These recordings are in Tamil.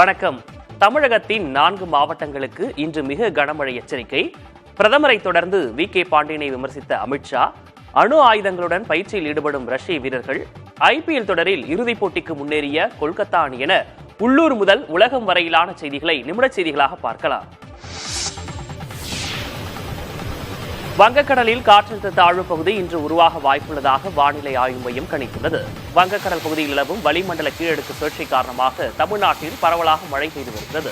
வணக்கம். தமிழகத்தின் 4 மாவட்டங்களுக்கு இன்று மிக கனமழை எச்சரிக்கை. பிரதமரை தொடர்ந்து வி.கே. பாண்டியனை விமர்சித்த அமித்ஷா, அணு ஆயுதங்களுடன் பயிற்சியில் ஈடுபடும் ரஷ்ய வீரர்கள், IPL தொடரில் இறுதிப் போட்டிக்கு முன்னேறிய கொல்கத்தா அணி என உள்ளூர் முதல் உலகம் வரையிலான செய்திகளை நிமிடச் செய்திகளாக பார்க்கலாம். வங்கக்கடலில் காற்றழுத்த தாழ்வு பகுதி இன்று உருவாக வாய்ப்புள்ளதாக வானிலை ஆய்வு மையம் கணித்துள்ளது. வங்கக்கடல் பகுதியில் நிலவும் வளிமண்டல கீழடுக்கு சுழற்சி காரணமாக தமிழ்நாட்டில் பரவலாக மழை பெய்து வருகிறது.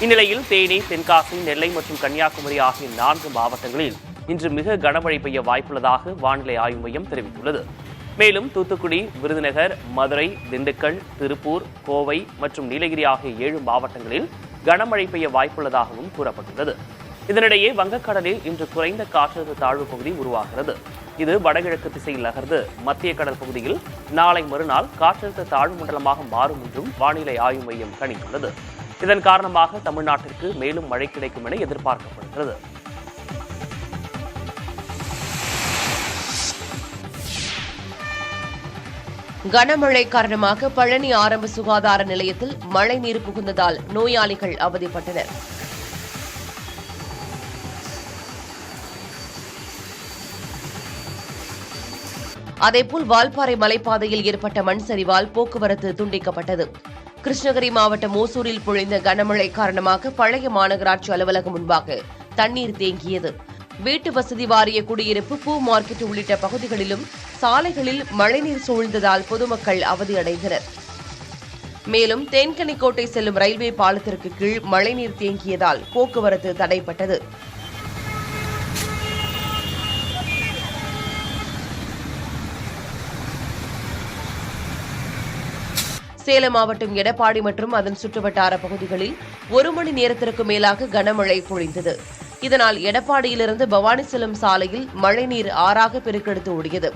இந்நிலையில் தேனி, தென்காசி, நெல்லை மற்றும் கன்னியாகுமரி ஆகிய 4 மாவட்டங்களில் இன்று மிக கனமழை பெய்ய வாய்ப்புள்ளதாக வானிலை ஆய்வு மையம் தெரிவித்துள்ளது. மேலும் தூத்துக்குடி, விருதுநகர், மதுரை, திண்டுக்கல், திருப்பூர், கோவை மற்றும் நீலகிரி ஆகிய 7 மாவட்டங்களில் கனமழை பெய்ய வாய்ப்புள்ளதாகவும் கூறப்பட்டுள்ளது. இதனிடையே வங்கக்கடலில் இன்று குறைந்த காற்றழுத்த தாழ்வு பகுதி உருவாகிறது. இது வடகிழக்கு திசையில் நகர்ந்து மத்திய கடல் பகுதியில் நாளை மறுநாள் காற்றழுத்த தாழ்வு மண்டலமாக மாறும் என்றும் வானிலை ஆய்வு மையம் கணித்துள்ளது. இதன் காரணமாக தமிழ்நாட்டிற்கு மேலும் மழை கிடைக்கும் என எதிர்பார்க்கப்படுகிறது. கனமழை காரணமாக பழனி ஆரம்ப சுகாதார நிலையத்தில் மழைநீர் புகுந்ததால் நோயாளிகள் அவதிப்பட்டனர். அதேபோல் வால்பாறை மலைப்பாதையில் ஏற்பட்ட மண் சரிவால் போக்குவரத்து துண்டிக்கப்பட்டது. கிருஷ்ணகிரி மாவட்டம் ஓசூரில் பொழிந்த கனமழை காரணமாக பழைய மாநகராட்சி அலுவலகம் முன்பாக தண்ணீர் தேங்கியது. வீட்டு வசதி வாரிய குடியிருப்பு, பூ மார்க்கெட் உள்ளிட்ட பகுதிகளிலும் சாலைகளில் மழைநீர் சூழ்ந்ததால் பொதுமக்கள் அவதியடைந்தனர். மேலும் தேன்கனிக்கோட்டை செல்லும் ரயில்வே பாலத்திற்கு கீழ் மழைநீர் தேங்கியதால் போக்குவரத்து தடைப்பட்டது. சேலம் மாவட்டம் எடப்பாடி மற்றும் அதன் சுற்றுவட்டார பகுதிகளில் 1 மணி நேரத்திற்கு மேலாக கனமழை பொழிந்தது. இதனால் எடப்பாடியிலிருந்து பவானி செல்லும் சாலையில் மழைநீர் ஆறாக பெருக்கெடுத்து ஓடியது.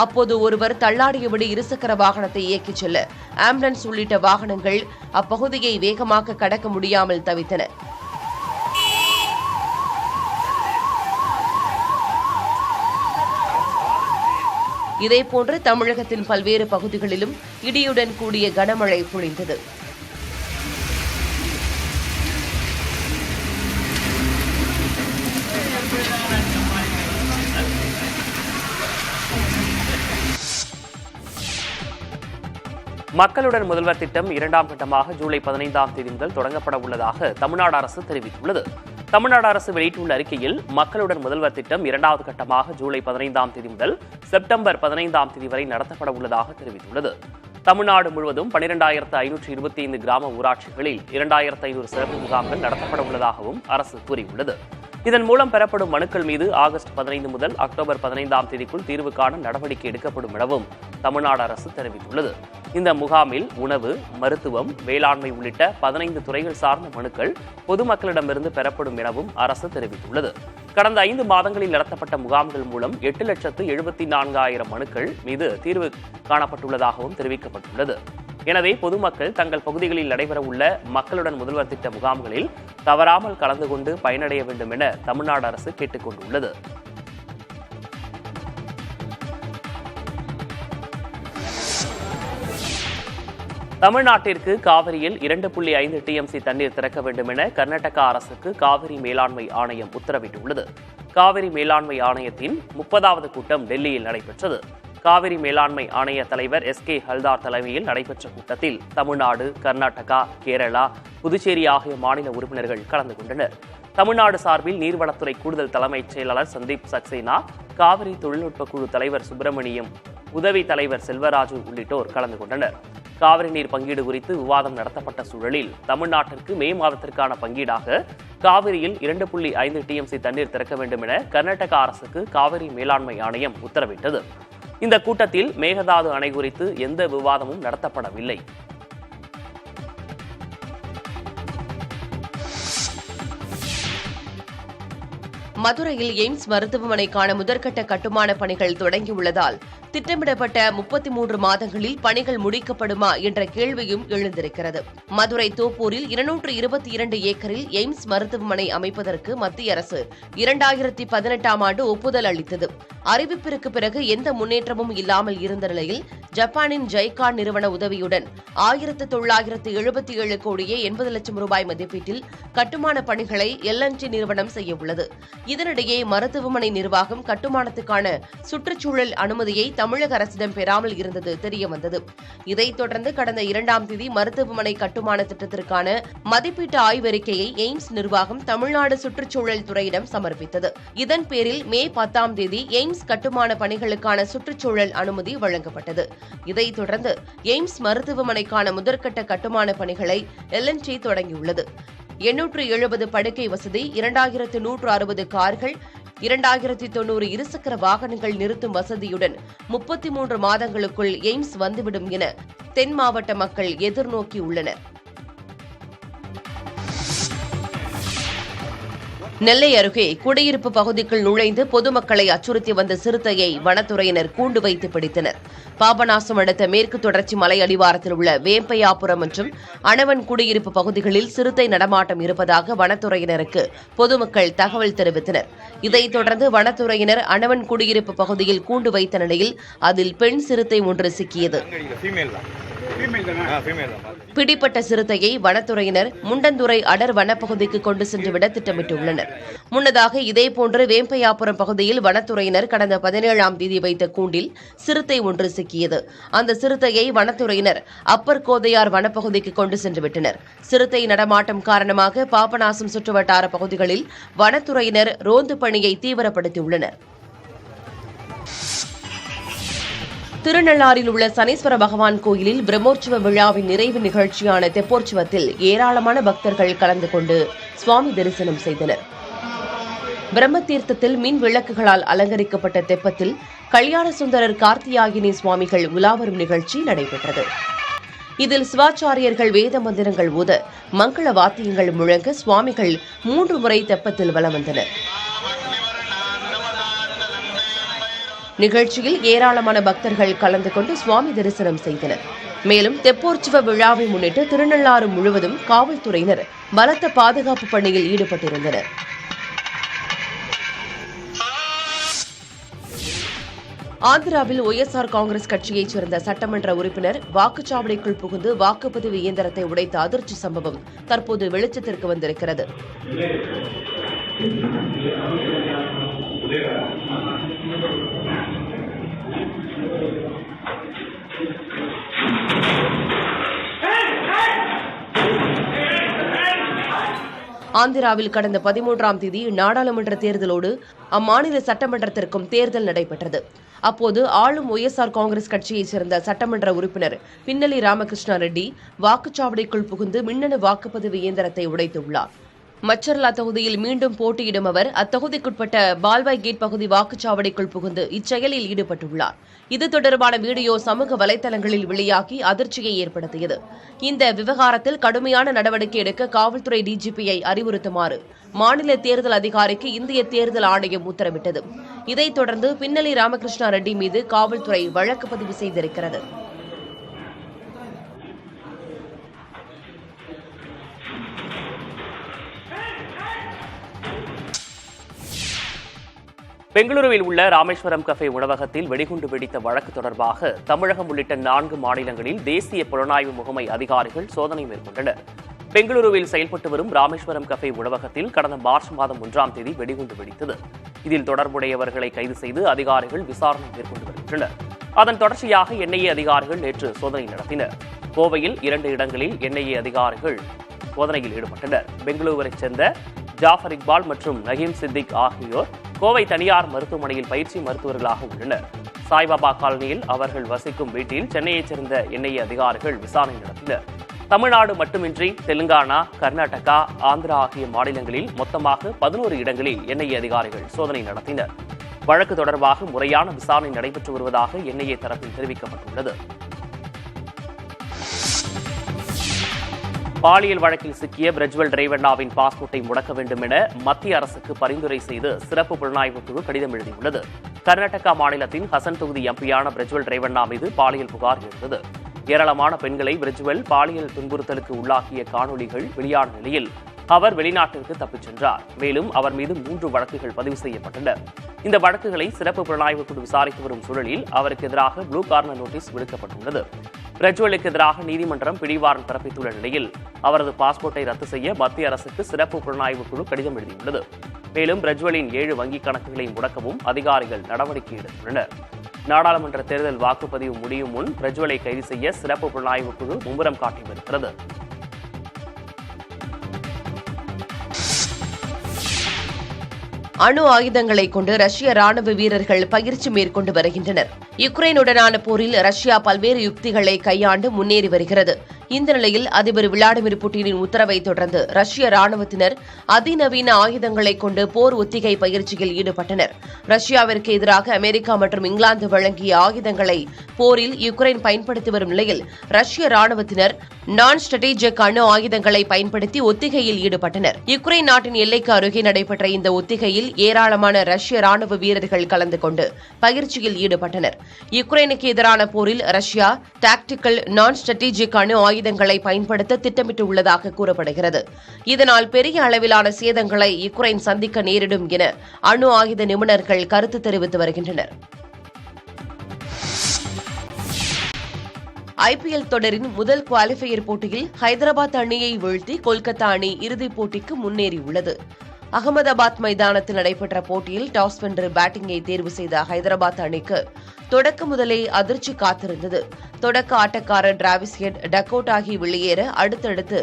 அப்போது ஒருவர் தள்ளாடியபடி இருசக்கர வாகனத்தை இயக்கிச் செல்ல ஆம்புலன்ஸ் உள்ளிட்ட வாகனங்கள் அப்பகுதியை வேகமாக கடக்க முடியாமல் தவித்தன. இதேபோன்று தமிழகத்தின் பல்வேறு பகுதிகளிலும் இடியுடன் கூடிய கனமழை பொழிந்தது. மக்களுடன் முதல்வர் திட்டம் 2ஆம் கட்டமாக ஜூலை 15ஆம் தேதி முதல் தொடங்கப்பட உள்ளதாக தமிழ்நாடு அரசு தெரிவித்துள்ளது. தமிழ்நாடு அரசு வெளியிட்டுள்ள அறிக்கையில், மக்களுடன் முதல்வர் திட்டம் 2வது கட்டமாக ஜூலை 15ஆம் தேதி முதல் செப்டம்பர் 15ஆம் தேதி வரை நடத்தப்பட உள்ளதாக தெரிவித்துள்ளது. தமிழ்நாடு முழுவதும் 12,525 கிராம ஊராட்சிகளில் 2,500 சிறப்பு முகாம்கள் நடத்தப்பட உள்ளதாகவும் அரசு கூறியுள்ளது. இதன் மூலம் பெறப்படும் மனுக்கள் மீது ஆகஸ்ட் 15 முதல் அக்டோபர் 15ஆம் தேதிக்குள் தீர்வு காண நடவடிக்கை எடுக்கப்படும் எனவும் தமிழ்நாடு அரசு தெரிவித்துள்ளது. இந்த முகாமில் உணவு, மருத்துவம், வேளாண்மை உள்ளிட்ட 15 துறைகள் சார்ந்த மனுக்கள் பொதுமக்களிடமிருந்து பெறப்படும் எனவும் அரசு தெரிவித்துள்ளது. கடந்த 5 மாதங்களில் நடத்தப்பட்ட முகாம்கள் மூலம் 8,74,000 மனுக்கள் மீது தீர்வு காணப்பட்டுள்ளதாகவும் தெரிவிக்கப்பட்டுள்ளது. எனவே பொதுமக்கள் தங்கள் பகுதிகளில் நடைபெறவுள்ள மக்களுடன் முதல்வர் திட்ட முகாம்களில் தவறாமல் கலந்து கொண்டு பயனடைய வேண்டும் என தமிழ்நாடு அரசு கேட்டுக் கொண்டுள்ளது. தமிழ்நாட்டிற்கு காவிரியில் 2.5 TMC தண்ணீர் திறக்க வேண்டும் என கர்நாடகா அரசுக்கு காவிரி மேலாண்மை ஆணையம் உத்தரவிட்டுள்ளது. காவிரி மேலாண்மை ஆணையத்தின் 30வது கூட்டம் டெல்லியில் நடைபெற்றது. காவிரி மேலாண்மை ஆணைய தலைவர் S.K. ஹல்தார் தலைமையில் நடைபெற்ற கூட்டத்தில் தமிழ்நாடு, கர்நாடகா, கேரளா, புதுச்சேரி ஆகிய மாநில உறுப்பினர்கள் கலந்து கொண்டனர். தமிழ்நாடு சார்பில் நீர்வளத்துறை கூடுதல் தலைமைச் செயலாளர் சந்தீப் சக்சேனா, காவிரி தொழில்நுட்ப குழு தலைவர் சுப்பிரமணியம், உதவி தலைவர் செல்வராஜு உள்ளிட்டோர் கலந்து கொண்டனர். காவிரி நீர் பங்கீடு குறித்து விவாதம் நடத்தப்பட்ட சூழலில் தமிழ்நாட்டிற்கு மே மாதத்திற்கான பங்கீடாக காவிரியில் 2.5 TMC தண்ணீர் திறக்க வேண்டும் என கர்நாடகா அரசுக்கு காவிரி மேலாண்மை ஆணையம் உத்தரவிட்டது. இந்த கூட்டத்தில் மேகதாது அணை குறித்து எந்த விவாதமும் நடத்தப்படவில்லை. மதுரையில் எய்ம்ஸ் மருத்துவமனைக்கான முதற்கட்ட கட்டுமான பணிகள் தொடங்கியுள்ளதால் திட்டமிடப்பட்ட 33 மாதங்களில் பணிகள் முடிக்கப்படுமா என்ற கேள்வியும் எழுந்திருக்கிறது. மதுரை தோப்பூரில் 222 ஏக்கரில் எய்ம்ஸ் மருத்துவமனை அமைப்பதற்கு மத்திய அரசு 2018ஆம் ஆண்டு ஒப்புதல் அளித்தது. அறிவிப்பிற்கு பிறகு எந்த முன்னேற்றமும் இல்லாமல் இருந்த நிலையில் ஜப்பானின் ஜைகான் நிறுவன உதவியுடன் 1977 கோடியே 80 லட்சம் ரூபாய் மதிப்பீட்டில் கட்டுமான பணிகளை L&T நிறுவனம் செய்யவுள்ளது. இதனிடையே மருத்துவமனை நிர்வாகம் கட்டுமானத்துக்கான சுற்றுச்சூழல் அனுமதியை தமிழக அரசிடம் பெறாமல் இருந்தது தெரியவந்தது. இதைத் தொடர்ந்து கடந்த 2ஆம் தேதி மருத்துவமனை கட்டுமான திட்டத்திற்கான மதிப்பீட்டு ஆய்வறிக்கையை எய்ம்ஸ் நிர்வாகம் தமிழ்நாடு சுற்றுச்சூழல் துறையிடம் சமர்ப்பித்தது. இதன் பேரில் மே 10ஆம் தேதி எய்ம்ஸ் கட்டுமான பணிகளுக்கான சுற்றுச்சூழல் அனுமதி வழங்கப்பட்டது. இதைத் தொடர்ந்து எய்ம்ஸ் மருத்துவமனைக்கான முதற்கட்ட கட்டுமான பணிகளை L&T தொடங்கியுள்ளது. 870 படுக்கை வசதி, 2160 கார்கள், 2090 இருசக்கர வாகனங்கள் நிறுத்தும் வசதியுடன் 33 மாதங்களுக்குள் எய்ம்ஸ் வந்துவிடும் என தென் மாவட்ட மக்கள் எதிர்நோக்கியுள்ளனர். நெல்லை அருகே குடியிருப்பு பகுதிக்குள் நுழைந்து பொதுமக்களை அச்சுறுத்தி வந்த சிறுத்தையை வனத்துறையினர் கூண்டு வைத்து பிடித்தனர். பாபநாசம் அடுத்த மேற்கு தொடர்ச்சி மலை அடிவாரத்தில் உள்ள வேம்பையாபுரம் மற்றும் அணவன் குடியிருப்பு பகுதிகளில் சிறுத்தை நடமாட்டம் இருப்பதாக வனத்துறையினருக்கு பொதுமக்கள் தகவல் தெரிவித்தனர். இதைத் தொடர்ந்து வனத்துறையினர் அணவன் குடியிருப்பு பகுதியில் கூண்டு வைத்த நிலையில் அதில் பெண் சிறுத்தை ஒன்று சிக்கியது. பிடிப்பட்ட சிறுத்தையை வனத்துறையினர் முண்டந்துறை அடர் வனப்பகுதிக்கு கொண்டு சென்றுவிட திட்டமிட்டுள்ளனர். முன்னதாக இதேபோன்று வேம்பையாபுரம் பகுதியில் வனத்துறையினர் கடந்த 17ஆம் தேதி வைத்த கூண்டில் சிறுத்தை ஒன்று சிக்கியது. அந்த சிறுத்தையை வனத்துறையினர் அப்பர் கோதையார் வனப்பகுதிக்கு கொண்டு சென்றுவிட்டனர். சிறுத்தை நடமாட்டம் காரணமாக பாபநாசம் சுற்றுவட்டார பகுதிகளில் வனத்துறையினர் ரோந்து பணியை தீவிரப்படுத்தியுள்ளனர். திருநள்ளாறில் உள்ள சனீஸ்வர பகவான் கோயிலில் பிரம்மோற்சவ விழாவின் நிறைவு நிகழ்ச்சியான தெப்போற்சவத்தில் ஏராளமான பக்தர்கள் கலந்து கொண்டு சுவாமி தரிசனம் செய்தனர். பிரம்மதீர்த்தத்தில் மின் விளக்குகளால் அலங்கரிக்கப்பட்ட தெப்பத்தில் கல்யாண சுந்தரர் கார்த்தியாயினி சுவாமிகள் உலாவரும் நிகழ்ச்சி நடைபெற்றது. இதில் சிவாச்சாரியர்கள் வேத மந்திரங்கள் ஓத, மங்கள வாத்தியங்கள் முழங்க சுவாமிகள் 3 முறை தெப்பத்தில் வலம் வந்தனர். நிகழ்ச்சியில் ஏராளமான பக்தர்கள் கலந்து கொண்டு சுவாமி தரிசனம் செய்தனர். மேலும் தெப்போற்சவ விழாவை முன்னிட்டு திருநள்ளாறு முழுவதும் காவல்துறையினர் பலத்த பாதுகாப்பு பணியில் ஈடுபட்டிருந்தனர். ஆந்திராவில் ஒய்எஸ்ஆர் காங்கிரஸ் கட்சியைச் சேர்ந்த சட்டமன்ற உறுப்பினர் வாக்குச்சாவடிக்குள் புகுந்து வாக்குப்பதிவு இயந்திரத்தை உடைத்த அதிர்ச்சி சம்பவம் தற்போது வெளிச்சத்திற்கு வந்திருக்கிறது. ஆந்திராவில் கடந்த 13ஆம் தேதி நாடாளுமன்ற தேர்தலோடு அம்மாநில சட்டமன்றத்திற்கும் தேர்தல் நடைபெற்றது. அப்போது ஆளும் ஒய்எஸ்ஆர் காங்கிரஸ் கட்சியைச் சேர்ந்த சட்டமன்ற உறுப்பினர் பின்னலி ராமகிருஷ்ணா ரெட்டி வாக்குச்சாவடிக்குள் புகுந்து மின்னணு வாக்குப்பதிவு இயந்திரத்தை உடைத்துள்ளார். மச்சர்லா தொகுதியில் மீண்டும் போட்டியிடும் அவர் அத்தொகுதிக்குட்பட்ட பால்வாய் கேட் பகுதி வாக்குச்சாவடிக்குள் புகுந்து இச்செயலில் ஈடுபட்டுள்ளார். இது தொடர்பான வீடியோ சமூக வலைதளங்களில் வெளியாகி அதிர்ச்சியை ஏற்படுத்தியது. இந்த விவகாரத்தில் கடுமையான நடவடிக்கை எடுக்க காவல்துறை டிஜிபியை அறிவுறுத்துமாறு மாநில தேர்தல் அதிகாரிக்கு இந்திய தேர்தல் ஆணையம் உத்தரவிட்டது. இதைத் தொடர்ந்து பின்னலி ராமகிருஷ்ணா ரெட்டி மீது காவல்துறை வழக்கு பதிவு செய்திருக்கிறது. பெங்களூருவில் உள்ள ராமேஸ்வரம் கஃபே உணவகத்தில் வெடிகுண்டு வெடித்த வழக்கு தொடர்பாக தமிழகம் உள்ளிட்ட 4 மாநிலங்களில் தேசிய புலனாய்வு முகமை அதிகாரிகள் சோதனை மேற்கொண்டனர். பெங்களூருவில் செயல்பட்டு வரும் ராமேஸ்வரம் கஃபே உணவகத்தில் கடந்த மார்ச் மாதம் 1ஆம் தேதி வெடிகுண்டு வெடித்தது. இதில் தொடர்புடையவர்களை கைது செய்து அதிகாரிகள் விசாரணை மேற்கொண்டு வருகின்றனர். அதன் தொடர்ச்சியாக என்ஐஏ அதிகாரிகள் நேற்று சோதனை நடத்தினர். கோவையில் 2 இடங்களில் என்ஐஏ அதிகாரிகள் சோதனையில் ஈடுபட்டனர். பெங்களூருவைச் சேர்ந்த ஜாஃபர் இக்பால் மற்றும் நகீம் சித்திக் ஆகியோர் கோவை தனியார் மருத்துவமனையில் பயிற்சி மருத்துவர்களாக உள்ளனர். சாய்பாபா காலனியில் அவர்கள் வசிக்கும் வீட்டில் சென்னையைச் சேர்ந்த என்ஐஏ அதிகாரிகள் விசாரணை நடத்தினர். தமிழ்நாடு மட்டுமின்றி தெலுங்கானா, கர்நாடகா, ஆந்திரா ஆகிய மாநிலங்களில் மொத்தமாக 11 இடங்களில் என்ஐஏ அதிகாரிகள் சோதனை நடத்தினர். வழக்கு தொடர்பாக முறையான விசாரணை நடைபெற்று வருவதாக என்ஐஏ தரப்பில் தெரிவிக்கப்பட்டுள்ளது. பாலியல் வழக்கில் சிக்கிய பிரஜ்வல் ரேவண்ணாவின் பாஸ்போர்ட்டை முடக்க வேண்டும் என மத்திய அரசுக்கு பரிந்துரை செய்து சிறப்பு புலனாய்வு குழு கடிதம் எழுதியுள்ளது. கர்நாடகா மாநிலத்தின் ஹசன் தொகுதி எம்பியான பிரஜ்வல் ரேவண்ணா மீது பாலியல் புகார் எழுந்தது. ஏராளமான பெண்களை பிரஜ்வல் பாலியல் துன்புறுத்தலுக்கு உள்ளாக்கிய காணொலிகள் வெளியான நிலையில் அவர் வெளிநாட்டிற்கு தப்பிச் சென்றார். மேலும் அவர் மீது 3 வழக்குகள் பதிவு செய்யப்பட்டன. இந்த வழக்குகளை சிறப்பு புலனாய்வு குழு விசாரித்து வரும் சூழலில் அவருக்கு எதிராக ப்ளூ கார்னர் நோட்டீஸ் விடுக்கப்பட்டுள்ளது. பிரஜ்வலுக்கு எதிராக நீதிமன்றம் பிடிவாரண்ட் பிறப்பித்துள்ள நிலையில் அவரது பாஸ்போர்ட்டை ரத்து செய்ய மத்திய அரசுக்கு சிறப்பு புலனாய்வு குழு கடிதம் எழுதியுள்ளது. மேலும் பிரஜ்வலின் 7 வங்கிக் கணக்குகளை முடக்கவும் அதிகாரிகள் நடவடிக்கை எடுத்துள்ளனர். நாடாளுமன்ற தேர்தல் வாக்குப்பதிவு முடியும் முன் பிரஜ்வலை கைது செய்ய சிறப்பு புலனாய்வு குழு மும்முரம் காட்டி வருகிறது. அணு ஆயுதங்களை கொண்டு ரஷ்ய ராணுவ வீரர்கள் பயிற்சி மேற்கொண்டு வருகின்றனர். யுக்ரைனுடனான போரில் ரஷ்யா பல்வேறு யுக்திகளை கையாண்டு முன்னேறி வருகிறது. இந்த நிலையில் அதிபர் விளாடிமிர் புட்டினின் உத்தரவை தொடர்ந்து ரஷ்ய ராணுவத்தினர் அதிநவீன ஆயுதங்களை கொண்டு போர் ஒத்திகை பயிற்சியில் ஈடுபட்டனர். ரஷ்யாவிற்கு எதிராக அமெரிக்கா மற்றும் இங்கிலாந்து வழங்கிய ஆயுதங்களை போரில் யுக்ரைன் பயன்படுத்தி வரும் நிலையில் ரஷ்ய ராணுவத்தினர் நான் ஸ்ட்ராட்டஜிக் அணு ஆயுதங்களை பயன்படுத்தி ஒத்திகையில் ஈடுபட்டனர். யுக்ரைன் நாட்டின் எல்லைக்கு அருகே நடைபெற்ற இந்த ஒத்திகையில் ஏராளமான ரஷ்ய ராணுவ வீரர்கள் கலந்து கொண்டு பயிற்சியில் ஈடுபட்டனர். யுக்ரைனுக்கு எதிரான போரில் ரஷ்யா டாக்டிக்கல் நான் ஸ்ட்ராட்டஜிக் அணு ஆயுதங்களை பயன்படுத்த திட்டமிட்டுள்ளதாக கூறப்படுகிறது. இதனால் பெரிய அளவிலான சேதங்களை யுக்ரைன் சந்திக்க நேரிடும் என அணு ஆயுத நிபுணர்கள் கருத்து தெரிவித்து வருகின்றனர். ஐபிஎல் தொடரின் முதல் குவாலிஃபயர் போட்டியில் ஹைதராபாத் அணியை வீழ்த்தி கொல்கத்தா அணி இறுதிப் போட்டிக்கு முன்னேறியுள்ளது. அகமதாபாத் மைதானத்தில் நடைபெற்ற போட்டியில் டாஸ் வென்று பேட்டிங்கை தேர்வு செய்த ஹைதராபாத் அணிக்கு தொடக்க முதலே அதிர்ச்சி காத்திருந்தது. தொடக்க ஆட்டக்காரர் டிராவிஸ் ஹெட் டக் ஆகி வெளியேற அடுத்தடுத்து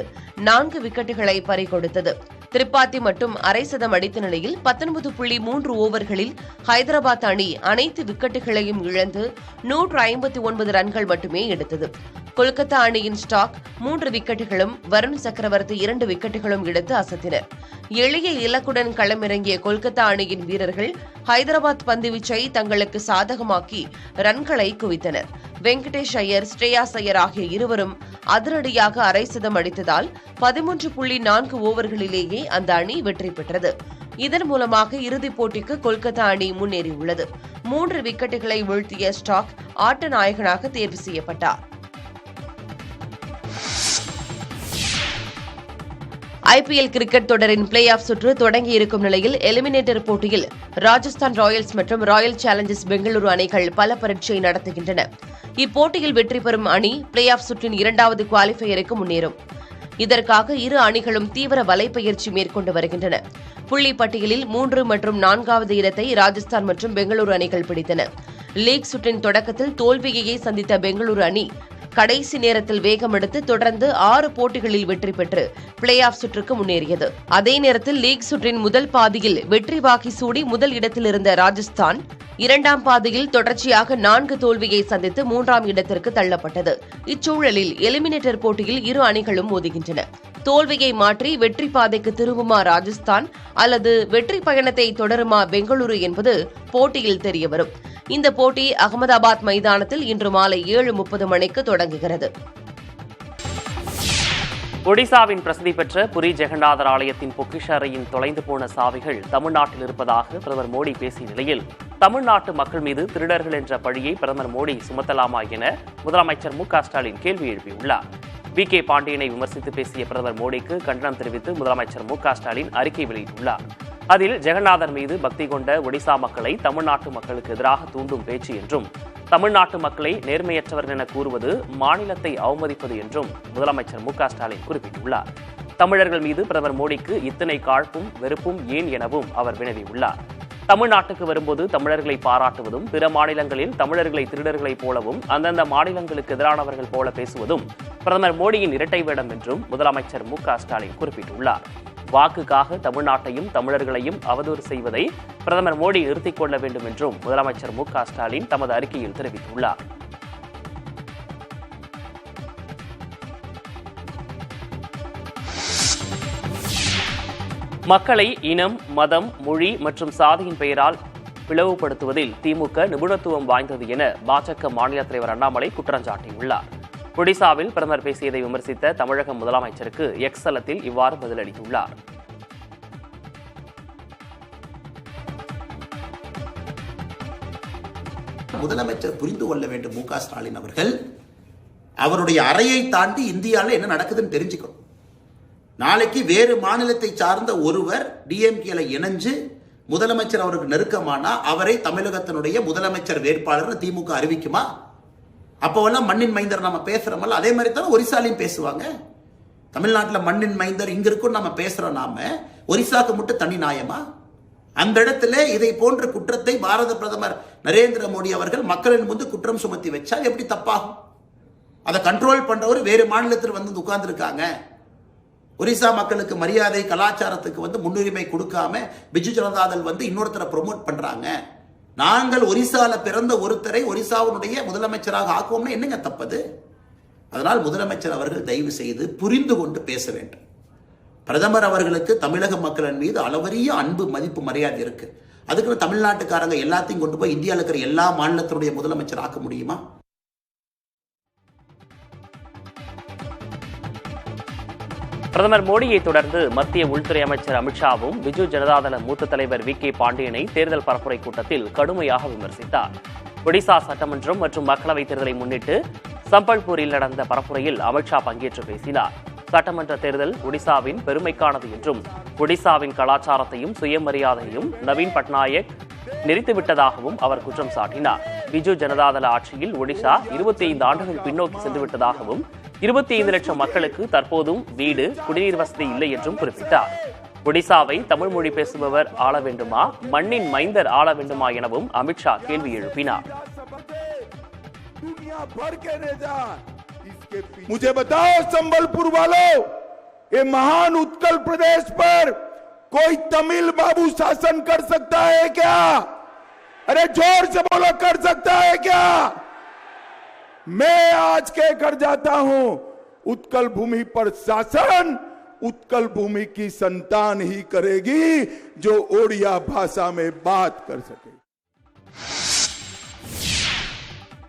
4 விக்கெட்டுகளை பறிகொடுத்தது. திரிபாத்தி மட்டும் அரை சதம் அடித்த நிலையில் 19.3 ஓவர்களில் ஹைதராபாத் அணி அனைத்து விக்கெட்டுகளையும் இழந்து 159 ரன்கள் மட்டுமே எடுத்தது. கொல்கத்தா அணியின் ஸ்டாக் 3 விக்கெட்டுகளும் வருண் சக்கரவர்த்தி 2 விக்கெட்டுகளும் எடுத்து அசத்தினர். எளிய இலக்குடன் களமிறங்கிய கொல்கத்தா அணியின் வீரர்கள் ஹைதராபாத் பந்துவீச்சை தங்களுக்கு சாதகமாக்கி ரன்களை குவித்தனர். வெங்கடேஷ் ஐயர், ஸ்ரேயாஸ் ஐயர் ஆகிய இருவரும் அதிரடியாக அரை சதம் அடித்ததால் 13.4 ஓவர்களிலேயே அந்த அணி வெற்றி பெற்றது. இதன் மூலமாக இறுதிப் போட்டிக்கு கொல்கத்தா அணி முன்னேறியுள்ளது. 3 விக்கெட்டுகளை வீழ்த்திய ஸ்டாக் ஆட்ட நாயகனாக தேர்வு செய்யப்பட்டார். ஐபிஎல் கிரிக்கெட் தொடரின் பிளே ஆஃப் சுற்று தொடங்கியிருக்கும் நிலையில் எலிமினேட்டர் போட்டியில் ராஜஸ்தான் ராயல்ஸ் மற்றும் ராயல் சேலஞ்சர்ஸ் பெங்களூரு அணிகள் பல பரீட்சை நடத்துகின்றன. இப்போட்டியில் வெற்றி பெறும் அணி பிளே ஆஃப் சுற்றின் 2வது குவாலிஃபயருக்கு முன்னேறும். இதற்காக இரு அணிகளும் தீவிர வலைப்பயிற்சி மேற்கொண்டு வருகின்றன. புள்ளி பட்டியலில் 3 மற்றும் 4வது இடத்தை ராஜஸ்தான் மற்றும் பெங்களூரு அணிகள் பிடித்தன. லீக் சுற்றின் தொடக்கத்தில் தோல்வியையே சந்தித்த பெங்களூரு அணி கடைசி நேரத்தில் வேகம் எடுத்து தொடர்ந்து 6 போட்டிகளில் வெற்றி பெற்று பிளே ஆஃப் சுற்றுக்கு முன்னேறியது. அதே நேரத்தில் லீக் சுற்றின் முதல் பாதியில் வெற்றி வாகை சூடி முதல் இடத்தில் இருந்த ராஜஸ்தான் 2ஆம் பாதியில் தொடர்ச்சியாக 4 தோல்வியை சந்தித்து 3ஆம் இடத்திற்கு தள்ளப்பட்டது. இச்சூழலில் எலிமினேட்டர் போட்டியில் இரு அணிகளும் மோதுகின்றன. தோல்வியை மாற்றி வெற்றி பாதைக்கு திரும்புமா ராஜஸ்தான் அல்லது வெற்றி பயணத்தை தொடருமா பெங்களூரு என்பது போட்டியில் தெரியவரும். இந்த போட்டி அகமதாபாத் மைதானத்தில் இன்று மாலை 7:30 மணிக்கு தொடங்குகிறது. ஒடிசாவின் பிரசித்தி பெற்ற புரி ஜெகநாதர் ஆலயத்தின் பொக்கிஷ அறையின் தொலைந்து போன சாவிகள் தமிழ்நாட்டில் இருப்பதாக பிரதமர் மோடி பேசிய நிலையில் தமிழ்நாட்டு மக்கள் மீது திருடர்கள் என்ற பழியை பிரதமர் மோடி சுமத்தலாமா என முதலமைச்சர் மு க ஸ்டாலின் கேள்வி எழுப்பியுள்ளார். வி.கே. பாண்டியனை விமர்சித்து பேசிய பிரதமர் மோடிக்கு கண்டனம் தெரிவித்து முதலமைச்சர் மு க ஸ்டாலின் அறிக்கை வெளியிட்டுள்ளார். அதில் ஜெகநாதர் மீது பக்தி கொண்ட ஒடிசா மக்களை தமிழ்நாட்டு மக்களுக்கு எதிராக தூண்டும் பேச்சு என்றும் தமிழ்நாட்டு மக்களை நேர்மையற்றவர்கள் என கூறுவது மாநிலத்தை அவமதிப்பது என்றும் முதலமைச்சர் மு க ஸ்டாலின் குறிப்பிட்டுள்ளார். தமிழர்கள் மீது பிரதமர் மோடிக்கு இத்தனை காழ்ப்பும் வெறுப்பும் ஏன் எனவும் அவர் வினவியுள்ளார். தமிழ்நாட்டுக்கு வரும்போது தமிழர்களை பாராட்டுவதும் பிற மாநிலங்களில் தமிழர்களை திருடர்களைப் போலவும் அந்தந்த மாநிலங்களுக்கு எதிரானவர்கள் போல பேசுவதும் பிரதமர் மோடியின் இரட்டை வேடம் என்றும் முதலமைச்சர் மு க ஸ்டாலின் குறிப்பிட்டுள்ளார். வாக்குக்காக தமிழ்நாட்டையும் தமிழர்களையும் அவதூறு செய்வதை பிரதமர் மோடி நிறுத்திக் கொள்ள வேண்டும் என்றும் முதலமைச்சர் மு க ஸ்டாலின் தமது அறிக்கையில் தெரிவித்துள்ளார். மக்களை இனம், மதம், மொழி மற்றும் சாதியின் பெயரால் பிளவுபடுத்துவதில் திமுக நிபுணத்துவம் வாய்ந்தது என பாஜக மாநில தலைவர் அண்ணாமலை குற்றம் சாட்டியுள்ளார். ஒடிசாவில் பிரதமர் பேசியதை விமர்சித்த தமிழக முதலமைச்சருக்கு எக்ஸ் தளத்தில் இவ்வாறு பதிலளித்துள்ளார். முதலமைச்சர் புரிந்து கொள்ள வேண்டும். மு.க. ஸ்டாலின் அவர்கள் அவருடைய அறையை தாண்டி இந்தியாவில் என்ன நடக்குதுன்னு தெரிஞ்சுக்கணும். நாளைக்கு வேறு மாநிலத்தை சார்ந்த ஒருவர் டிஎம்கேல இணைஞ்சு முதலமைச்சர் அவருக்கு நெருக்கமானா அவரை தமிழகத்தினுடைய முதலமைச்சர் வேட்பாளர் திமுக அறிவிக்குமா? அப்போவெல்லாம் மண்ணின் மைந்தர் நம்ம பேசுறோமல்ல, அதே மாதிரி தான் ஒரிசாலையும் பேசுவாங்க. தமிழ்நாட்டில் மண்ணின் மைந்தர் இங்க இருக்கும் நம்ம பேசுறோம். நாம ஒரிசாக்கு மட்டும் தனி நியாயமா? அந்த இடத்துல இதை போன்ற குற்றத்தை பாரத பிரதமர் நரேந்திர மோடி அவர்கள் மக்களின் முன்பு குற்றம் சுமத்தி வச்சா எப்படி தப்பாகும்? அதை கண்ட்ரோல் பண்றவர் வேறு மாநிலத்தில் வந்து உட்கார்ந்து இருக்காங்க. ஒரிசா மக்களுக்கு மரியாதை கலாச்சாரத்துக்கு வந்து முன்னுரிமை கொடுக்காம பிஜு ஜனதாதள் வந்து இன்னொருத்தரை ப்ரொமோட் பண்றாங்க. நாங்கள் ஒரிசால பிறந்த ஒருத்தரை ஒரிசாவுடைய முதலமைச்சராக ஆக்குவோம்னா என்னங்க தப்பது? அதனால் முதலமைச்சர் அவர்கள் தயவு செய்து புரிந்து கொண்டு பேச வேண்டும். பிரதமர் அவர்களுக்கு தமிழக மக்களின் மீது அளவரிய அன்பு, மதிப்பு, மரியாதை இருக்கு. அதுக்கு தமிழ்நாட்டுக்காரங்க எல்லாத்தையும் கொண்டு போய் இந்தியாவில் இருக்கிற எல்லா மாநிலத்தினுடைய முதலமைச்சர் ஆக்க முடியுமா? பிரதமர் மோடியை தொடர்ந்து மத்திய உள்துறை அமைச்சர் அமித்ஷாவும் பிஜு ஜனதாதள மூத்த தலைவர் வி.கே. பாண்டியனை தேர்தல் பரப்புரை கூட்டத்தில் கடுமையாக விமர்சித்தார். ஒடிசா சட்டமன்றம் மற்றும் மக்களவைத் தேர்தலை முன்னிட்டு சம்பல்பூரில் நடந்த பரப்புரையில் அமித்ஷா பங்கேற்று பேசினார். சட்டமன்ற தேர்தல் ஒடிசாவின் பெருமைக்கானது என்றும் ஒடிசாவின் கலாச்சாரத்தையும் சுயமரியாதையும் நவீன் பட்நாயக் நெறித்துவிட்டதாகவும் அவர் குற்றம் சாட்டினார். பிஜு ஜனதாதள ஆட்சியில் ஒடிசா 25 ஆண்டுகள் பின்னோக்கி சென்றுவிட்டதாகவும் 25 லட்சம் மக்களுக்கு தற்போதும் வீடு, குடிநீர் வசதி இல்லை என்றும் குறிப்பிட்டார். ஒடிசாவை தமிழ் மொழி பேசுபவர் ஆள வேண்டுமா, மண்ணின் மைந்தர் ஆள வேண்டுமா எனவும் அமித்ஷா கேள்வி எழுப்பினார். मुझे बताओ संबलपुर वालों, ये महान उत्कल प्रदेश पर कोई तमिल बाबू शासन कर सकता है क्या? अरे जोर से बोलो, कर सकता है क्या? मैं आज के कर जाता हूं, उत्कल भूमि पर शासन उत्कल भूमि की संतान ही करेगी जो ओडिया भाषा में बात कर सके.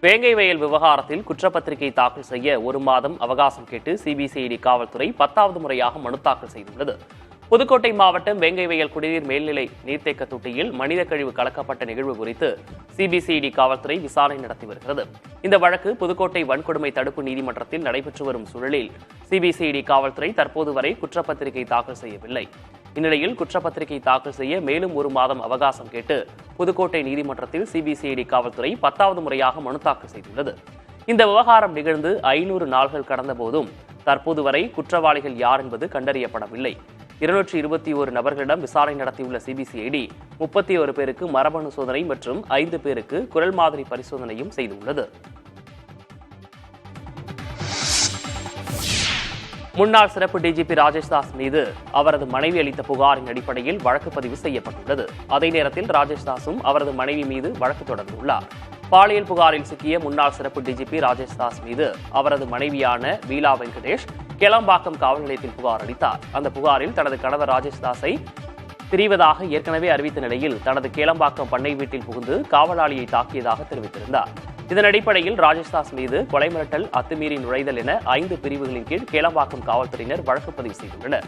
வேங்கை வயல் விவகாரத்தில் குற்றப்பத்திரிகை தாக்கல் செய்ய 1 மாதம் அவகாசம் கேட்டு சிபிசிஐடி காவல்துறை 10வது முறையாக மனு தாக்கல் செய்துள்ளது. புதுக்கோட்டை மாவட்டம் வேங்கை வயல் குடிநீர் மேல்நிலை நீர்த்தேக்க தொட்டியில் மனித கழிவு கலக்கப்பட்ட நிகழ்வு குறித்து சிபிசிஐடி காவல்துறை விசாரணை நடத்தி வருகிறது. இந்த வழக்கு புதுக்கோட்டை வன்கொடுமை தடுப்பு நீதிமன்றத்தில் நடைபெற்று வரும் சூழலில் சிபிசிஐடி காவல்துறை தற்போது வரை குற்றப்பத்திரிகை தாக்கல் செய்யவில்லை. இந்நிலையில் குற்றப்பத்திரிகை தாக்கல் செய்ய மேலும் 1 மாதம் அவகாசம் கேட்டு புதுக்கோட்டை நீதிமன்றத்தில் சிபிசிஐடி காவல்துறை 10வது முறையாக மனு தாக்கல் செய்துள்ளது. இந்த விவகாரம் நிகழ்ந்து 500 நாள்கள் கடந்த போதும் தற்போது வரை குற்றவாளிகள் யார் என்பது கண்டறியப்படவில்லை. 221 நபர்களிடம் விசாரணை நடத்தியுள்ள சிபிசிஐடி 31 பேருக்கு மரபணு சோதனை மற்றும் 5 பேருக்கு குரல் மாதிரி பரிசோதனையும் செய்துள்ளது. முன்னாள் சிறப்பு டிஜிபி ராஜேஷ் தாஸ் மீது அவரது மனைவி அளித்த புகாரின் அடிப்படையில் வழக்கு பதிவு செய்யப்பட்டுள்ளது. அதே நேரத்தில் ராஜேஷ் தாஸும் அவரது மனைவி மீது வழக்கு தொடர்ந்துள்ளார். பாலியல் புகாரில் சிக்கிய முன்னாள் சிறப்பு டிஜிபி ராஜேஷ் தாஸ் மீது அவரது மனைவியான வீலா வெங்கடேஷ் கேளம்பாக்கம் காவல் நிலையத்தில் புகார் அளித்தார். அந்த புகாரில் தனது கணவர் ராஜேஷ் தாஸை பிரிவதாக ஏற்கனவே அறிவித்த நிலையில் தனது கேளம்பாக்கம் பண்ணை வீட்டில் புகுந்து காவலாளியை தாக்கியதாக தெரிவித்திருந்தார். இதன் அடிப்படையில் ராஜேஷ் தாஸ் மீது கொலை மிரட்டல், அத்துமீறி நுழைதல் என 5 பிரிவுகளின் கீழ் கேளம்பாக்கம் காவல்துறையினர் வழக்கு பதிவு செய்துள்ளனர்.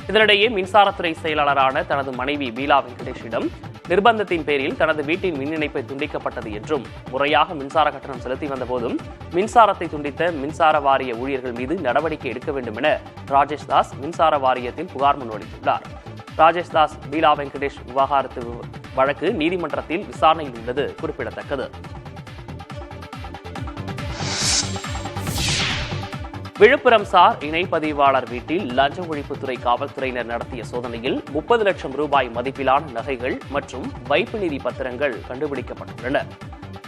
இதனிடையே மின்சாரத்துறை செயலாளரான தனது மனைவி வீலா வெங்கடேஷிடம் நிர்பந்தத்தின் பேரில் தனது வீட்டின் மின் இணைப்பை துண்டிக்கப்பட்டது என்றும் முறையாக மின்சார கட்டணம் செலுத்தி வந்த போதும் மின்சாரத்தை துண்டித்த மின்சார வாரிய ஊழியர்கள் மீது நடவடிக்கை எடுக்க வேண்டும் என ராஜேஷ் தாஸ் மின்சார வாரியத்தில் புகார் மனு அளித்துள்ளார். ராஜேஷ் தாஸ் வீலா வெங்கடேஷ் விவகாரத்து வழக்கு நீதிமன்றத்தில் விசாரணையில் உள்ளது குறிப்பிடத்தக்கது. விழுப்புரம் சார் இணைப்பதிவாளர் வீட்டில் லஞ்ச ஒழிப்புத்துறை காவல்துறையினர் நடத்திய சோதனையில் 30 லட்சம் ரூபாய் மதிப்பிலான நகைகள் மற்றும் வைப்பு நிதி பத்திரங்கள் கண்டுபிடிக்கப்பட்டுள்ளன.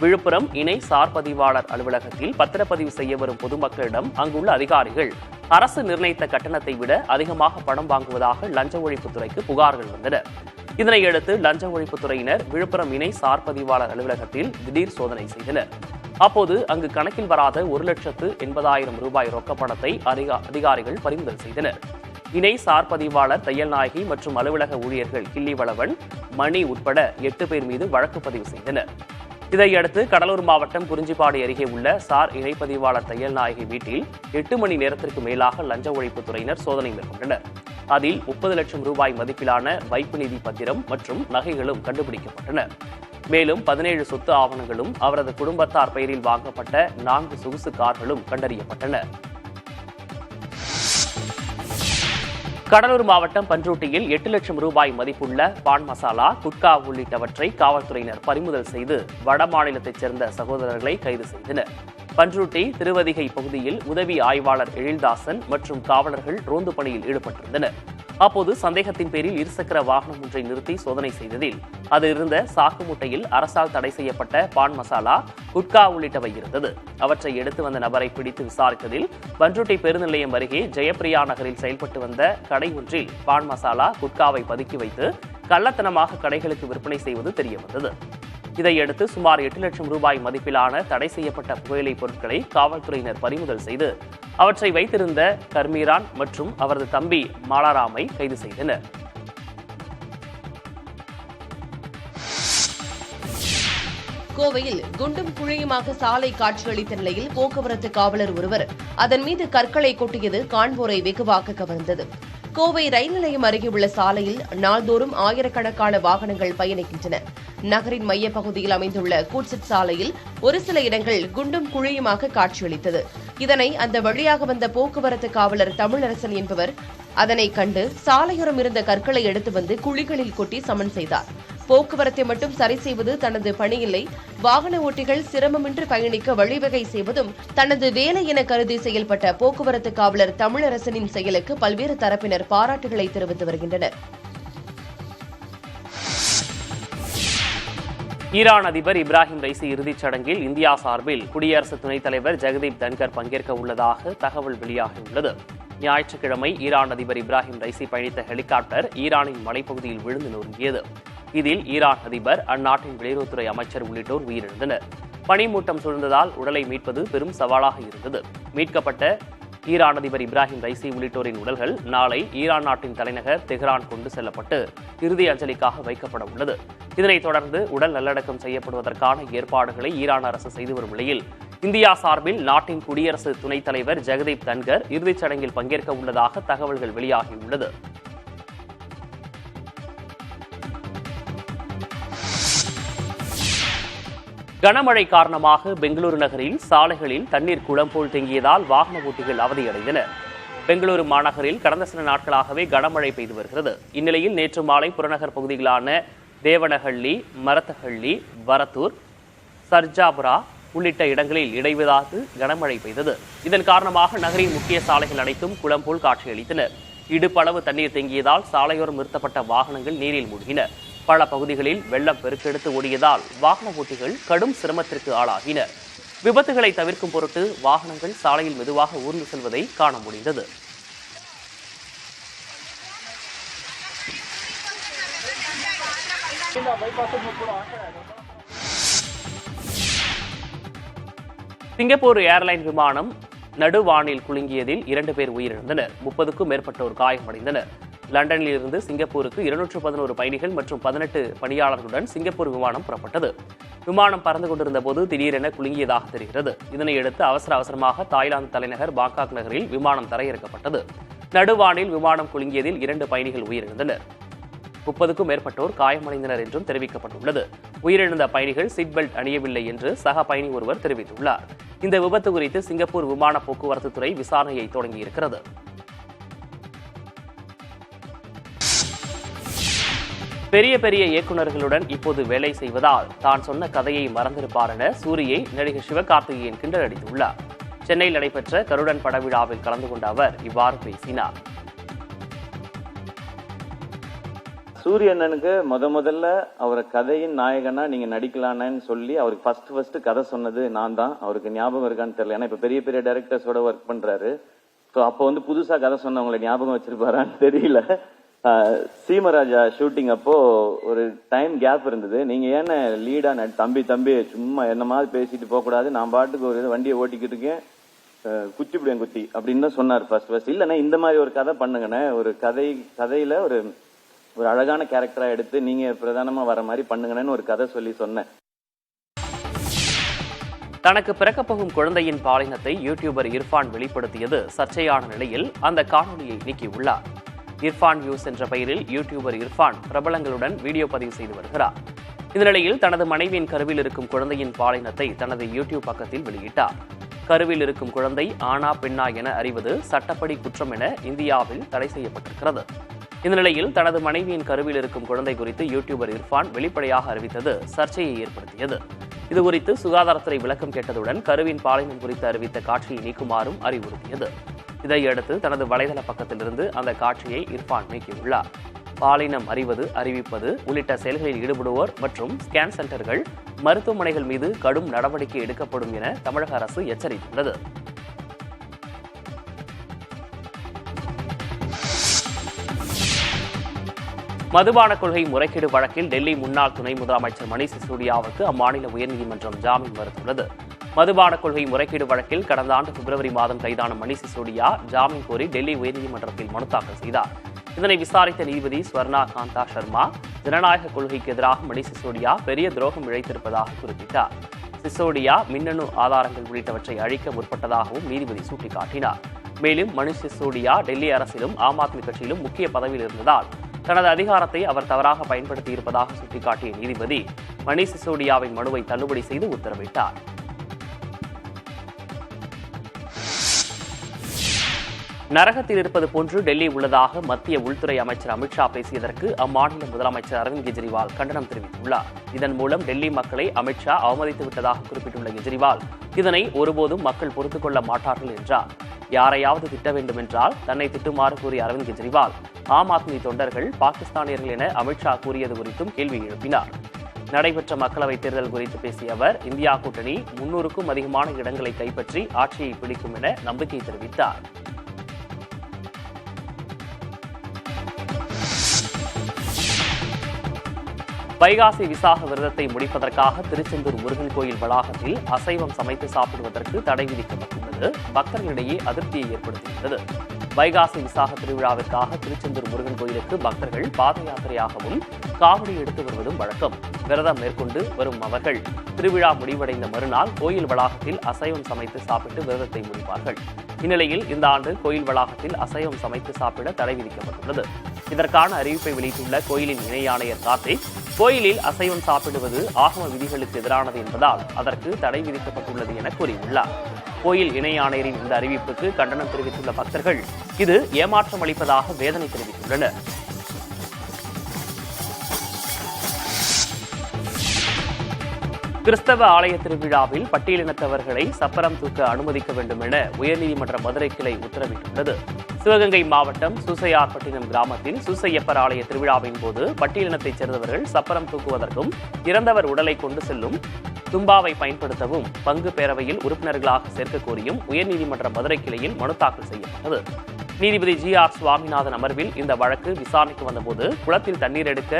விழுப்புரம் இணை சார் பதிவாளர் அலுவலகத்தில் பத்திரப்பதிவு செய்ய வரும் பொதுமக்களிடம் அங்குள்ள அதிகாரிகள் அரசு நிர்ணயித்த கட்டணத்தை விட அதிகமாக பணம் வாங்குவதாக லஞ்ச ஒழிப்புத்துறைக்கு புகார்கள் வந்தன. இதனையடுத்து லஞ்ச ஒழிப்புத்துறையினர் விழுப்புரம் இணை சார் பதிவாளர் அலுவலகத்தில் திடீர் சோதனை செய்தனர். அப்போது அங்கு கணக்கில் வராத 1,80,000 ரூபாய் ரொக்கப்பணத்தை அதிகாரிகள் பறிமுதல் செய்தனர். இணை சார் பதிவாளர் தையல் நாயகி மற்றும் அலுவலக ஊழியர்கள் கிள்ளி வளவன், மணி உட்பட 8 பேர் மீது வழக்கு பதிவு செய்தனர். இதையடுத்து கடலூர் மாவட்டம் குறிஞ்சிப்பாடி அருகே உள்ள சார் இணைப்பதிவாளர் தையல் நாயகி வீட்டில் 8 மணி நேரத்திற்கு மேலாக லஞ்ச ஒழிப்புத் துறையினர் சோதனை மேற்கொண்டனர். அதில் 30 லட்சம் ரூபாய் மதிப்பிலான வைப்பு நிதி பத்திரம் மற்றும் நகைகளும் கண்டுபிடிக்கப்பட்டன. மேலும் 17 சொத்து ஆவணங்களும் அவரது குடும்பத்தார் பெயரில் வாங்கப்பட்ட 4 சொகுசு கார்களும் கண்டறியப்பட்டன. கடலூர் மாவட்டம் பண்ருட்டியில் 8 லட்சம் ரூபாய் மதிப்புள்ள பான் மசாலா, குட்கா உள்ளிட்டவற்றை காவல்துறையினர் பறிமுதல் செய்து வட மாநிலத்தைச் சேர்ந்த சகோதரர்களை கைது செய்தனர். பண்ருட்டி திருவதிகை பகுதியில் உதவி ஆய்வாளர் எழில்தாசன் மற்றும் காவலர்கள் ரோந்து பணியில் ஈடுபட்டிருந்தனர். அப்போது சந்தேகத்தின் பேரில் இருசக்கர வாகனம் ஒன்றை நிறுத்தி சோதனை செய்ததில் அதில் இருந்த சாக்கு மூட்டையில் அரசால் தடை செய்யப்பட்ட பான் மசாலா, குட்கா உள்ளிட்டவை இருந்தது. அவற்றை எடுத்து வந்த நபரை பிடித்து விசாரித்ததில் பண்ருட்டி பெருநிலையம் அருகே ஜெயப்பிரியா நகரில் செயல்பட்டு வந்த கடை ஒன்றில் பான் மசாலா, குட்காவை பதுக்கி வைத்து கள்ளத்தனமாக கடைகளுக்கு விற்பனை செய்வது தெரியவந்தது. இதையடுத்து சுமார் 8 லட்சம் ரூபாய் மதிப்பிலான தடை செய்யப்பட்ட புகையிலைப் பொருட்களை காவல்துறையினர் பறிமுதல் செய்து அவற்றை வைத்திருந்த கர்மீரான் மற்றும் அவரது தம்பி மாலாராமை கைது செய்தனர். கோவையில் குண்டும் குழியுமாக சாலை காட்சியளித்த நிலையில் போக்குவரத்து காவலர் ஒருவர் அதன் மீது கற்களை கொட்டியது காண்போரை வெகுவாக கவர்ந்தது. கோவை ரயில் நிலையம் அருகே உள்ள சாலையில் நாள்தோறும் ஆயிரக்கணக்கான வாகனங்கள் பயணிக்கின்றன. நகரின் மையப்பகுதியில் அமைந்துள்ள கூட்ஸெட் சாலையில் ஒரு சில இடங்கள் குண்டும் குழியுமாக காட்சியளித்தது. இதனை அந்த வழியாக வந்த போக்குவரத்து காவலர் தமிழரசன் என்பவர் அதனை கண்டு சாலையோரம் இருந்த கற்களை எடுத்து வந்து குழிகளில் கொட்டி சமன் செய்தார். போக்குவரத்தை மட்டும் சரி செய்வது தனது பணியில்லை, வாகன ஓட்டிகள் சிரமமின்றி பயணிக்க வழிவகை செய்வதும் தனது வேலை என கருதி செயல்பட்ட போக்குவரத்து காவலர் தமிழரசனின் செயலுக்கு பல்வேறு தரப்பினர் பாராட்டுகளை தெரிவித்து வருகின்றனர். ஈரான் அதிபர் இப்ராஹிம் ரைசி இறுதிச் சடங்கில் இந்தியா சார்பில் குடியரசு துணைத் தலைவர் ஜெகதீப் தன்கர் பங்கேற்க உள்ளதாக தகவல் வெளியாகியுள்ளது. ஞாயிற்றுக்கிழமை ஈரான் அதிபர் இப்ராஹிம் ரைசி பயணித்த ஹெலிகாப்டர் ஈரானின் மலைப்பகுதியில் விழுந்து நொறுங்கியது. இதில் ஈரான் அதிபர், அந்நாட்டின் வெளியுறவுத்துறை அமைச்சர் உள்ளிட்டோர் உயிரிழந்தனர். பனிமூட்டம் சூழ்ந்ததால் உடலை மீட்பது பெரும் சவாலாக இருந்தது. மீட்கப்பட்ட ஈரான் அதிபர் இப்ராஹிம் ரைசி உள்ளிட்டோரின் உடல்கள் நாளை ஈரான் நாட்டின் தலைநகர் தெஹ்ரான் கொண்டு செல்லப்பட்டு இறுதி அஞ்சலிக்காக வைக்கப்பட உள்ளது. இதனைத் தொடர்ந்து உடல் நல்லடக்கம் செய்யப்படுவதற்கான ஏற்பாடுகளை ஈரான் அரசு செய்து வரும் நிலையில் இந்தியா சார்பில் நாட்டின் குடியரசு துணைத் தலைவர் ஜெகதீப் தன்கர் இறுதிச் சடங்கில் பங்கேற்க உள்ளதாக தகவல்கள் வெளியாகியுள்ளது. கனமழை காரணமாக பெங்களூரு நகரில் சாலைகளில் தண்ணீர் குளம் போல் தேங்கியதால் வாகன ஓட்டிகள் அவதியடைந்தனர். பெங்களூரு மாநகரில் கடந்த சில நாட்களாகவே கனமழை பெய்து வருகிறது. இந்நிலையில் நேற்று மாலை புறநகர் பகுதிகளான தேவனஹள்ளி, மரத்தஹள்ளி, வரத்தூர், சர்ஜாபுரா உள்ளிட்ட இடங்களில் இடைவிடாது கனமழை பெய்தது. இதன் காரணமாக நகரின் முக்கிய சாலைகள் அனைத்தும் குளம் போல் காட்சியளித்தன. இடுப்பளவு தண்ணீர் தேங்கியதால் சாலையோரம் நிறுத்தப்பட்ட வாகனங்கள் நீரில் மூழ்கின. பல பகுதிகளில் வெள்ளம் பெருக்கெடுத்து ஓடியதால் வாகன ஓட்டிகள் கடும் சிரமத்திற்கு ஆளாகினர். விபத்துகளை தவிர்க்கும் பொருட்டு வாகனங்கள் சாலையில் மெதுவாக ஊர்ந்து செல்வதை காண முடிந்தது. சிங்கப்பூர் ஏர்லைன் விமானம் நடுவானில் குலுங்கியதில் 2 பேர் உயிரிழந்தனர். 30க்கும் மேற்பட்டோர் காயமடைந்தனர். லண்டனில் இருந்து சிங்கப்பூருக்கு 211 பயணிகள் மற்றும் 18 பணியாளர்களுடன் சிங்கப்பூர் விமானம் புறப்பட்டது. விமானம் பறந்து கொண்டிருந்த போது திடீரென குலுங்கியதாக தெரிகிறது. இதனையடுத்து அவசரமாக தாய்லாந்து தலைநகர் பாங்காக் நகரில் விமானம் தரையிறக்கப்பட்டது. நடுவானில் விமானம் குலுங்கியதில் 2 பயணிகள் உயிரிழந்தனர். 30க்கும் மேற்பட்டோர் காயமடைந்தனர் என்றும் தெரிவிக்கப்பட்டுள்ளது. உயிரிழந்த பயணிகள் சீட் பெல்ட் அணியவில்லை என்று சக பயணி ஒருவர் தெரிவித்துள்ளார். இந்த விபத்து குறித்து சிங்கப்பூர் விமான போக்குவரத்து துறை விசாரணையை தொடங்கியிருக்கிறது. பெரிய இயக்குநர்களுடன் இப்போது வேலை செய்வதால் தான் சொன்ன கதையை மறந்திருப்பார் என சூரியை நடிகர் சிவகார்த்திகேயன் கிண்டல் அடித்துள்ளார். சென்னையில் நடைபெற்ற கருடன் பட விழாவில் கலந்து கொண்ட அவர் இவ்வாறு பேசினார். சூரியண்ணனுக்கு முதல்ல அவரை கதையின் நாயகனா நீங்க நடிக்கலான்னு சொல்லி அவருக்கு ஃபர்ஸ்ட் கதை சொன்னது நான் தான். அவருக்கு ஞாபகம் இருக்கான்னு தெரியல. ஏன்னா இப்ப பெரிய டைரக்டர்ஸோட ஒர்க் பண்றாரு. ஸோ அப்போ புதுசா கதை சொன்னவங்களை ஞாபகம் வச்சிருப்பாரான்னு தெரியல. சீமராஜா ஷூட்டிங் அப்போ ஒரு டைம் கேப் இருந்தது. நீங்க ஏன்னா லீடா தம்பி சும்மா என்ன மாதிரி பேசிட்டு போக கூடாது, நான் பாட்டுக்கு ஒரு வண்டியை ஓட்டிக்கிட்டு இருக்கேன், குத்தி அப்படின்னு தான் சொன்னார் ஃபர்ஸ்ட். இல்லைன்னா இந்த மாதிரி ஒரு கதை பண்ணுங்கண்ணே, ஒரு கதையில ஒரு அழகான கேரக்டரா எடுத்து நீங்க பிரதானமா வர மாதிரி பண்ணுங்கன்னு ஒரு கதை சொல்லி சொன்னேன். தனக்கு பிறக்கப்போகும் குழந்தையின் பாலினத்தை யூடியூபர் இர்ஃபான் வெளிப்படுத்தியது சர்ச்சையான நிலையில் அந்த காணொலியை நீக்கியுள்ளார். இர்ஃபான் வியூஸ் என்ற பெயரில் யூடியூபர் இர்ஃபான் பிரபலங்களுடன் வீடியோ பதிவு செய்து வருகிறார். இந்த நிலையில் தனது மனைவியின் கருவில் இருக்கும் குழந்தையின் பாலினத்தை தனது யூடியூப் பக்கத்தில் வெளியிட்டார். கருவில் இருக்கும் குழந்தை ஆணா பெண்ணா என அறிவது சட்டப்படி குற்றம் என இந்தியாவில் தடை செய்யப்பட்டிருக்கிறது. இந்த நிலையில் தனது மனைவியின் கருவில் இருக்கும் குழந்தை குறித்து யூடியூபர் இர்ஃபான் வெளிப்படையாக அறிவித்தது சர்ச்சையை ஏற்படுத்தியது. இதுகுறித்து சுகாதாரத்துறை விளக்கம் கேட்டதுடன் கருவின் பாலினம் குறித்து அறிவித்த காட்சியை நீக்குமாறும் அறிவுறுத்தியது. இதையடுத்து தனது வலைதள பக்கத்திலிருந்து அந்த காட்சியை இர்ஃபான் நீக்கியுள்ளார். பாலினம் அறிவது, அறிவிப்பது உள்ளிட்ட செயல்களில் ஈடுபடுவோர் மற்றும் ஸ்கேன் சென்டர்கள், மருத்துவமனைகள் மீது கடும் நடவடிக்கை எடுக்கப்படும் என தமிழக அரசு எச்சரித்துள்ளது. மதுபான கொள்கை முறைகேடு வழக்கில் டெல்லி முன்னாள் துணை முதலமைச்சர் மணீஷ் சிசோடியாவுக்கு அம்மாநில உயர்நீதிமன்றம் ஜாமீன் மறுத்துள்ளது. மதுபான கொள்கை முறைகேடு வழக்கில் கடந்த ஆண்டு பிப்ரவரி மாதம் கைதான மணீஷ் சிசோடியா ஜாமீன் கோரி டெல்லி உயர்நீதிமன்றத்தில் மனு தாக்கல் செய்தார். இதனை விசாரித்த நீதிபதி ஸ்வர்ணா காந்தா சர்மா, ஜனநாயக கொள்கைக்கு எதிராக மணீஷ் சிசோடியா பெரிய துரோகம் இழைத்திருப்பதாக குறிப்பிட்டார். சிசோடியா மின்னணு ஆதாரங்கள் உள்ளிட்டவற்றை அழிக்க முற்பட்டதாகவும் நீதிபதி சுட்டிக்காட்டினார். மேலும் மணீஷ் சிசோடியா டெல்லி அரசிலும் ஆம் ஆத்மி கட்சியிலும் முக்கிய பதவியில் இருந்ததால் தனது அதிகாரத்தை அவர் தவறாக பயன்படுத்தியிருப்பதாக சுட்டிக்காட்டிய நீதிபதி மணீஷ் சிசோடியாவின் மனுவை தள்ளுபடி செய்து உத்தரவிட்டார். நரகத்தில் இருப்பது போன்று டெல்லி உள்ளதாக மத்திய உள்துறை அமைச்சர் அமித்ஷா பேசியதற்கு அம்மாநில முதலமைச்சர் அரவிந்த் கெஜ்ரிவால் கண்டனம் தெரிவித்துள்ளார். இதன் மூலம் டெல்லி மக்களை அமித்ஷா அவமதித்து விட்டதாக குறிப்பிட்டுள்ள கெஜ்ரிவால், இதனை ஒருபோதும் மக்கள் பொறுத்துக் கொள்ள மாட்டார்கள் என்றார். யாரையாவது திட்ட வேண்டும் என்றால் தன்னை திட்டுமாறு கூறிய அரவிந்த் கெஜ்ரிவால், ஆம் ஆத்மி தொண்டர்கள் பாகிஸ்தானியர்கள் என அமித்ஷா கூறியது குறித்தும் கேள்வி எழுப்பினார். நடைபெற்ற மக்களவைத் தேர்தல் குறித்து பேசிய அவர், இந்தியா கூட்டணி 300க்கும் அதிகமான இடங்களை கைப்பற்றி ஆட்சியை பிடிக்கும் என நம்பிக்கை தெரிவித்தார். வைகாசி விசாக விரதத்தை முடிப்பதற்காக திருச்செந்தூர் முருகன் கோயில் வளாகத்தில் அசைவம் சமைத்து சாப்பிடுவதற்கு தடை விதிக்கப்பட்டுள்ளது பக்தர்களிடையே அதிருப்தியை ஏற்படுத்தியுள்ளது. வைகாசி விசாக திருவிழாவிற்காக திருச்செந்தூர் முருகன் கோயிலுக்கு பக்தர்கள் பாத யாத்திரையாகவும் காவடி எடுத்து வருவதும் வழக்கம். விரதம் மேற்கொண்டு வரும் அவர்கள் திருவிழா முடிவடைந்த மறுநாள் கோயில் வளாகத்தில் அசைவம் சமைத்து சாப்பிட்டு விரதத்தை முடிப்பார்கள். இந்நிலையில் இந்த ஆண்டு கோயில் வளாகத்தில் அசைவம் சமைத்து சாப்பிட தடை விதிக்கப்பட்டுள்ளது. இதற்கான அறிவிப்பை வெளியிட்டுள்ள கோயிலின் இணை ஆணையர் கார்த்திக், கோயிலில் அசைவம் சாப்பிடுவது ஆகம விதிகளுக்கு எதிரானது என்பதால் அதற்கு தடை விதிக்கப்பட்டுள்ளது என கூறியுள்ளார். கோயில் இணை ஆணையரின் இந்த அறிவிப்புக்கு கண்டனம் தெரிவித்துள்ள பக்தர்கள் இது ஏமாற்றம் அளிப்பதாக வேதனை தெரிவித்துள்ளனர். கிறிஸ்தவ ஆலய திருவிழாவில் பட்டியலினத்தவர்களை சப்பரம் தூக்க அனுமதிக்க வேண்டும் என உயர்நீதிமன்ற மதுரை கிளை உத்தரவிட்டுள்ளது. சிவகங்கை மாவட்டம் சூசையார்பட்டினம் கிராமத்தில் சூசையப்பர் ஆலய திருவிழாவின் போது பட்டியலினத்தைச் சேர்ந்தவர்கள் சப்பரம் தூக்குவதற்கும் இறந்தவர் உடலை கொண்டு செல்லும் தும்பாவை பயன்படுத்தவும் பங்கு பேரவையில் உறுப்பினர்களாக சேர்க்க கோரியும் உயர்நீதிமன்ற மதுரை கிளையில் மனு தாக்கல் செய்யப்பட்டது. நீதிபதி GR சுவாமிநாதன் அமர்வில் இந்த வழக்கு விசாரணைக்கு வந்தபோது குளத்தில் தண்ணீர் எடுக்க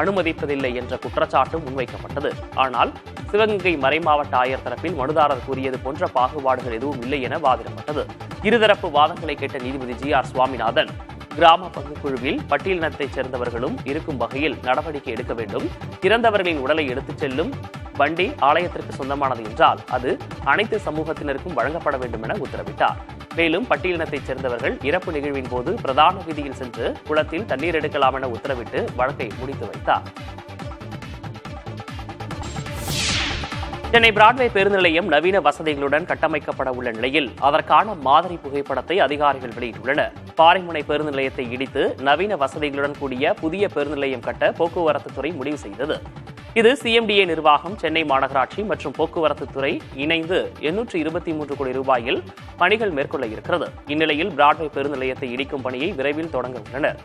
அனுமதிப்பதில்லை என்ற குற்றச்சாட்டு முன்வைக்கப்பட்டது. ஆனால் சிவகங்கை மறைமாவட்ட ஆயர் தரப்பில் மனுதாரர் கூறியது போன்ற பாகுபாடுகள் எதுவும் இல்லை என வாதிடப்பட்டது. இருதரப்பு வாதங்களை கேட்ட நீதிபதி GR சுவாமிநாதன், கிராம பங்குக்குழுவில் பட்டியலினத்தைச் சேர்ந்தவர்களும் இருக்கும் வகையில் நடவடிக்கை எடுக்க வேண்டும். இறந்தவர்களின் உடலை எடுத்துச் செல்லும் வண்டி ஆலயத்திற்கு சொந்தமானது என்றால் அது அனைத்து சமூகத்தினருக்கும் வழங்கப்பட வேண்டும் என உத்தரவிட்டார். மேலும் பட்டியலினத்தைச் சேர்ந்தவர்கள் இறப்பு நிகழ்வின் போது பிரதான வீதியில் சென்று குளத்தில் தண்ணீர் எடுக்கலாம் என உத்தரவிட்டு வழக்கை முடித்து வைத்தார். சென்னை பிராட்வே பேருந்து நிலையம் நவீன வசதிகளுடன் கட்டமைக்கப்பட உள்ள நிலையில் அதற்கான மாதிரி புகைப்படத்தை அதிகாரிகள் வெளியிட்டுள்ளனர். பாறைமுனை பேருந்து நிலையத்தை இடித்து நவீன வசதிகளுடன் கூடிய புதிய பேருந்து நிலையம் கட்ட போக்குவரத்து துறை முடிவு செய்தது. இது CMDA நிர்வாகம், சென்னை மாநகராட்சி மற்றும் போக்குவரத்து துறை இணைந்து 823 கோடி ரூபாயில் பணிகள் மேற்கொள்ள இருக்கிறது. இந்நிலையில் பிராட்வே பேருந்து நிலையத்தை இடிக்கும் பணியை விரைவில் தொடங்க உள்ளனர்.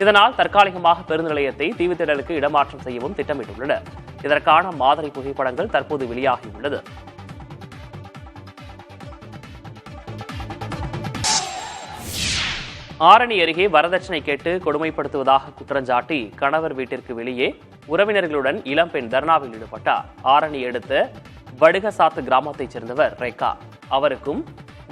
இதனால் தற்காலிகமாக பேருந்து நிலையத்தை தீவுத்திடலுக்கு இடமாற்றம் செய்யவும் திட்டமிட்டுள்ளனர். இதற்கான மாதிரி புகைப்படங்கள் தற்போது வெளியாகியுள்ளது. ஆரணி அருகே வரதட்சணை கேட்டு கொடுமைப்படுத்துவதாக குற்றஞ்சாட்டி கணவர் வீட்டிற்கு வெளியே உறவினர்களுடன் இளம்பெண் தர்ணாவில் ஈடுபட்டார். ஆரணி அடுத்த வடுகசாத்து கிராமத்தைச் சேர்ந்தவர் ரேகா. அவருக்கும்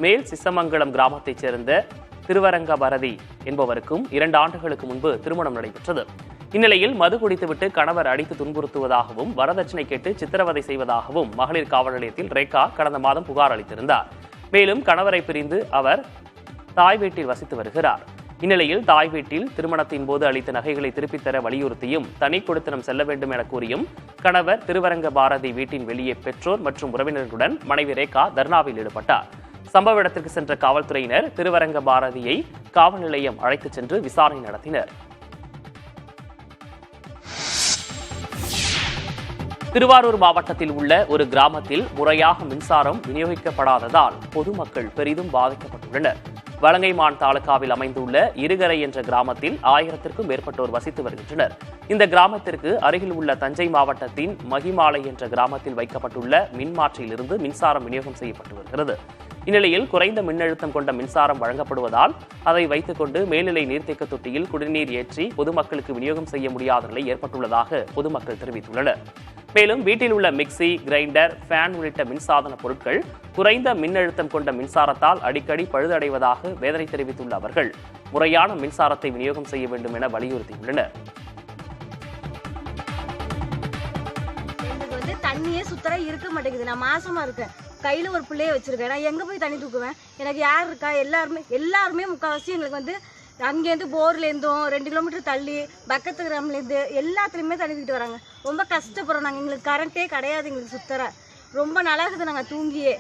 மேல் சிசமங்கலம் கிராமத்தைச் சேர்ந்த திருவரங்க பரதி என்பவருக்கும் 2 ஆண்டுகளுக்கு முன்பு திருமணம் நடைபெற்றது. இந்நிலையில் மது குடித்துவிட்டு கணவர் அடித்து துன்புறுத்துவதாகவும் வரதட்சணை கேட்டு சித்திரவதை செய்வதாகவும் மகளிர் காவல் நிலையத்தில் ரேகா கடந்த மாதம் புகார் அளித்திருந்தார். மேலும் கணவரை பிரிந்து அவர் தாய் வீட்டில் வசித்து வருகிறார். இந்நிலையில் தாய் வீட்டில் திருமணத்தின் போது அளித்த நகைகளை திருப்பித் தர வலியுறுத்தியும் தனி கொடுத்தனம் செல்ல வேண்டும் என கூறியும் கணவர் திருவரங்க பாரதி வீட்டின் வெளியே பெற்றோர் மற்றும் உறவினர்களுடன் மனைவி ரேகா தர்ணாவில் ஈடுபட்டார். சம்பவ இடத்திற்கு சென்ற காவல்துறையினர் திருவரங்க பாரதியை காவல் நிலையம் அழைத்துச் சென்று விசாரணை நடத்தினர். திருவாரூர் மாவட்டத்தில் உள்ள ஒரு கிராமத்தில் முறையாக மின்சாரம் விநியோகிக்கப்படாததால் பொதுமக்கள் பெரிதும் பாதிக்கப்பட்டுள்ளனர். வலங்கைமான் தாலுகாவில் அமைந்துள்ள இருகரை என்ற கிராமத்தில் 1000க்கும் மேற்பட்டோர் வசித்து வருகின்றனர். இந்த கிராமத்திற்கு அருகில் உள்ள தஞ்சை மாவட்டத்தின் மகிமாலை என்ற கிராமத்தில் வைக்கப்பட்டுள்ள மின்மாற்றியிலிருந்து மின்சாரம் விநியோகம் செய்யப்பட்டு வருகிறது. இந்நிலையில் குறைந்த மின்னழுத்தம் கொண்ட மின்சாரம் வழங்கப்படுவதால் அதை வைத்துக் கொண்டு மேல்நிலை நீர்த்தேக்க தொட்டியில் குடிநீர் ஏற்றி பொதுமக்களுக்கு விநியோகம் செய்ய முடியாத நிலை ஏற்பட்டுள்ளதாக பொதுமக்கள் தெரிவித்துள்ளனர். மேலும் வீட்டில் உள்ள மிக்சி, கிரைண்டர், ஃபேன் உள்ளிட்ட மின்சாதன பொருட்கள் குறைந்த மின்னழுத்தம் கொண்ட மின்சாரத்தால் அடிக்கடி பழுதடைவதாக வேதனை தெரிவித்துள்ள அவர்கள் முறையான மின்சாரத்தை விநியோகம் செய்ய வேண்டும் என வலியுறுத்தியுள்ளனர். தண்ணியே சுத்தரா இருக்க மாட்டேங்குது. நான் மாசமா இருக்கேன், கையில ஒரு பிள்ளைய வச்சிருக்கேன். நான் எங்க போய் தண்ணி தூக்குவேன்? எனக்கு யார் இருக்கா? எல்லாருமே முக்கால்வாசி எங்களுக்கு வந்து அங்கேருந்து போர்லேருந்தும் 2 கிலோமீட்டர் தள்ளி பக்கத்து கிராமலேருந்து எல்லாத்துலேயுமே தண்ணி தூக்கிட்டு வராங்க. ரொம்ப கஷ்டப்படுறோம் நாங்கள். எங்களுக்கு கரண்ட்டே கிடையாது. எங்களுக்கு சுத்தர ரொம்ப நல்லாகுது நாங்கள் தூங்கியே.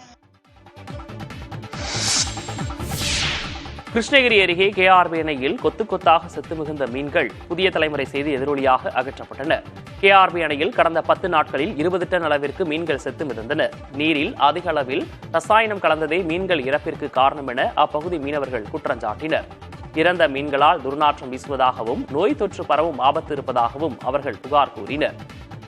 கிருஷ்ணகிரி அருகே கேஆர்பி அணையில் கொத்து கொத்தாக செத்து மிகுந்த மீன்கள் புதிய தலைமுறை செய்தி எதிரொலியாக அகற்றப்பட்டன. கேஆர்பி அணையில் கடந்த 10 நாட்களில் 20 டன் அளவிற்கு மீன்கள் செத்து மிதந்தன. நீரில் அதிக அளவில் ரசாயனம் கலந்ததே மீன்கள் இறப்பிற்கு காரணம் என அப்பகுதி மீனவர்கள் குற்றஞ்சாட்டினர். இறந்த மீன்களால் துர்நாற்றம் வீசுவதாகவும் நோய் தொற்று பரவும் ஆபத்து இருப்பதாகவும் அவர்கள் புகார் கூறினர்.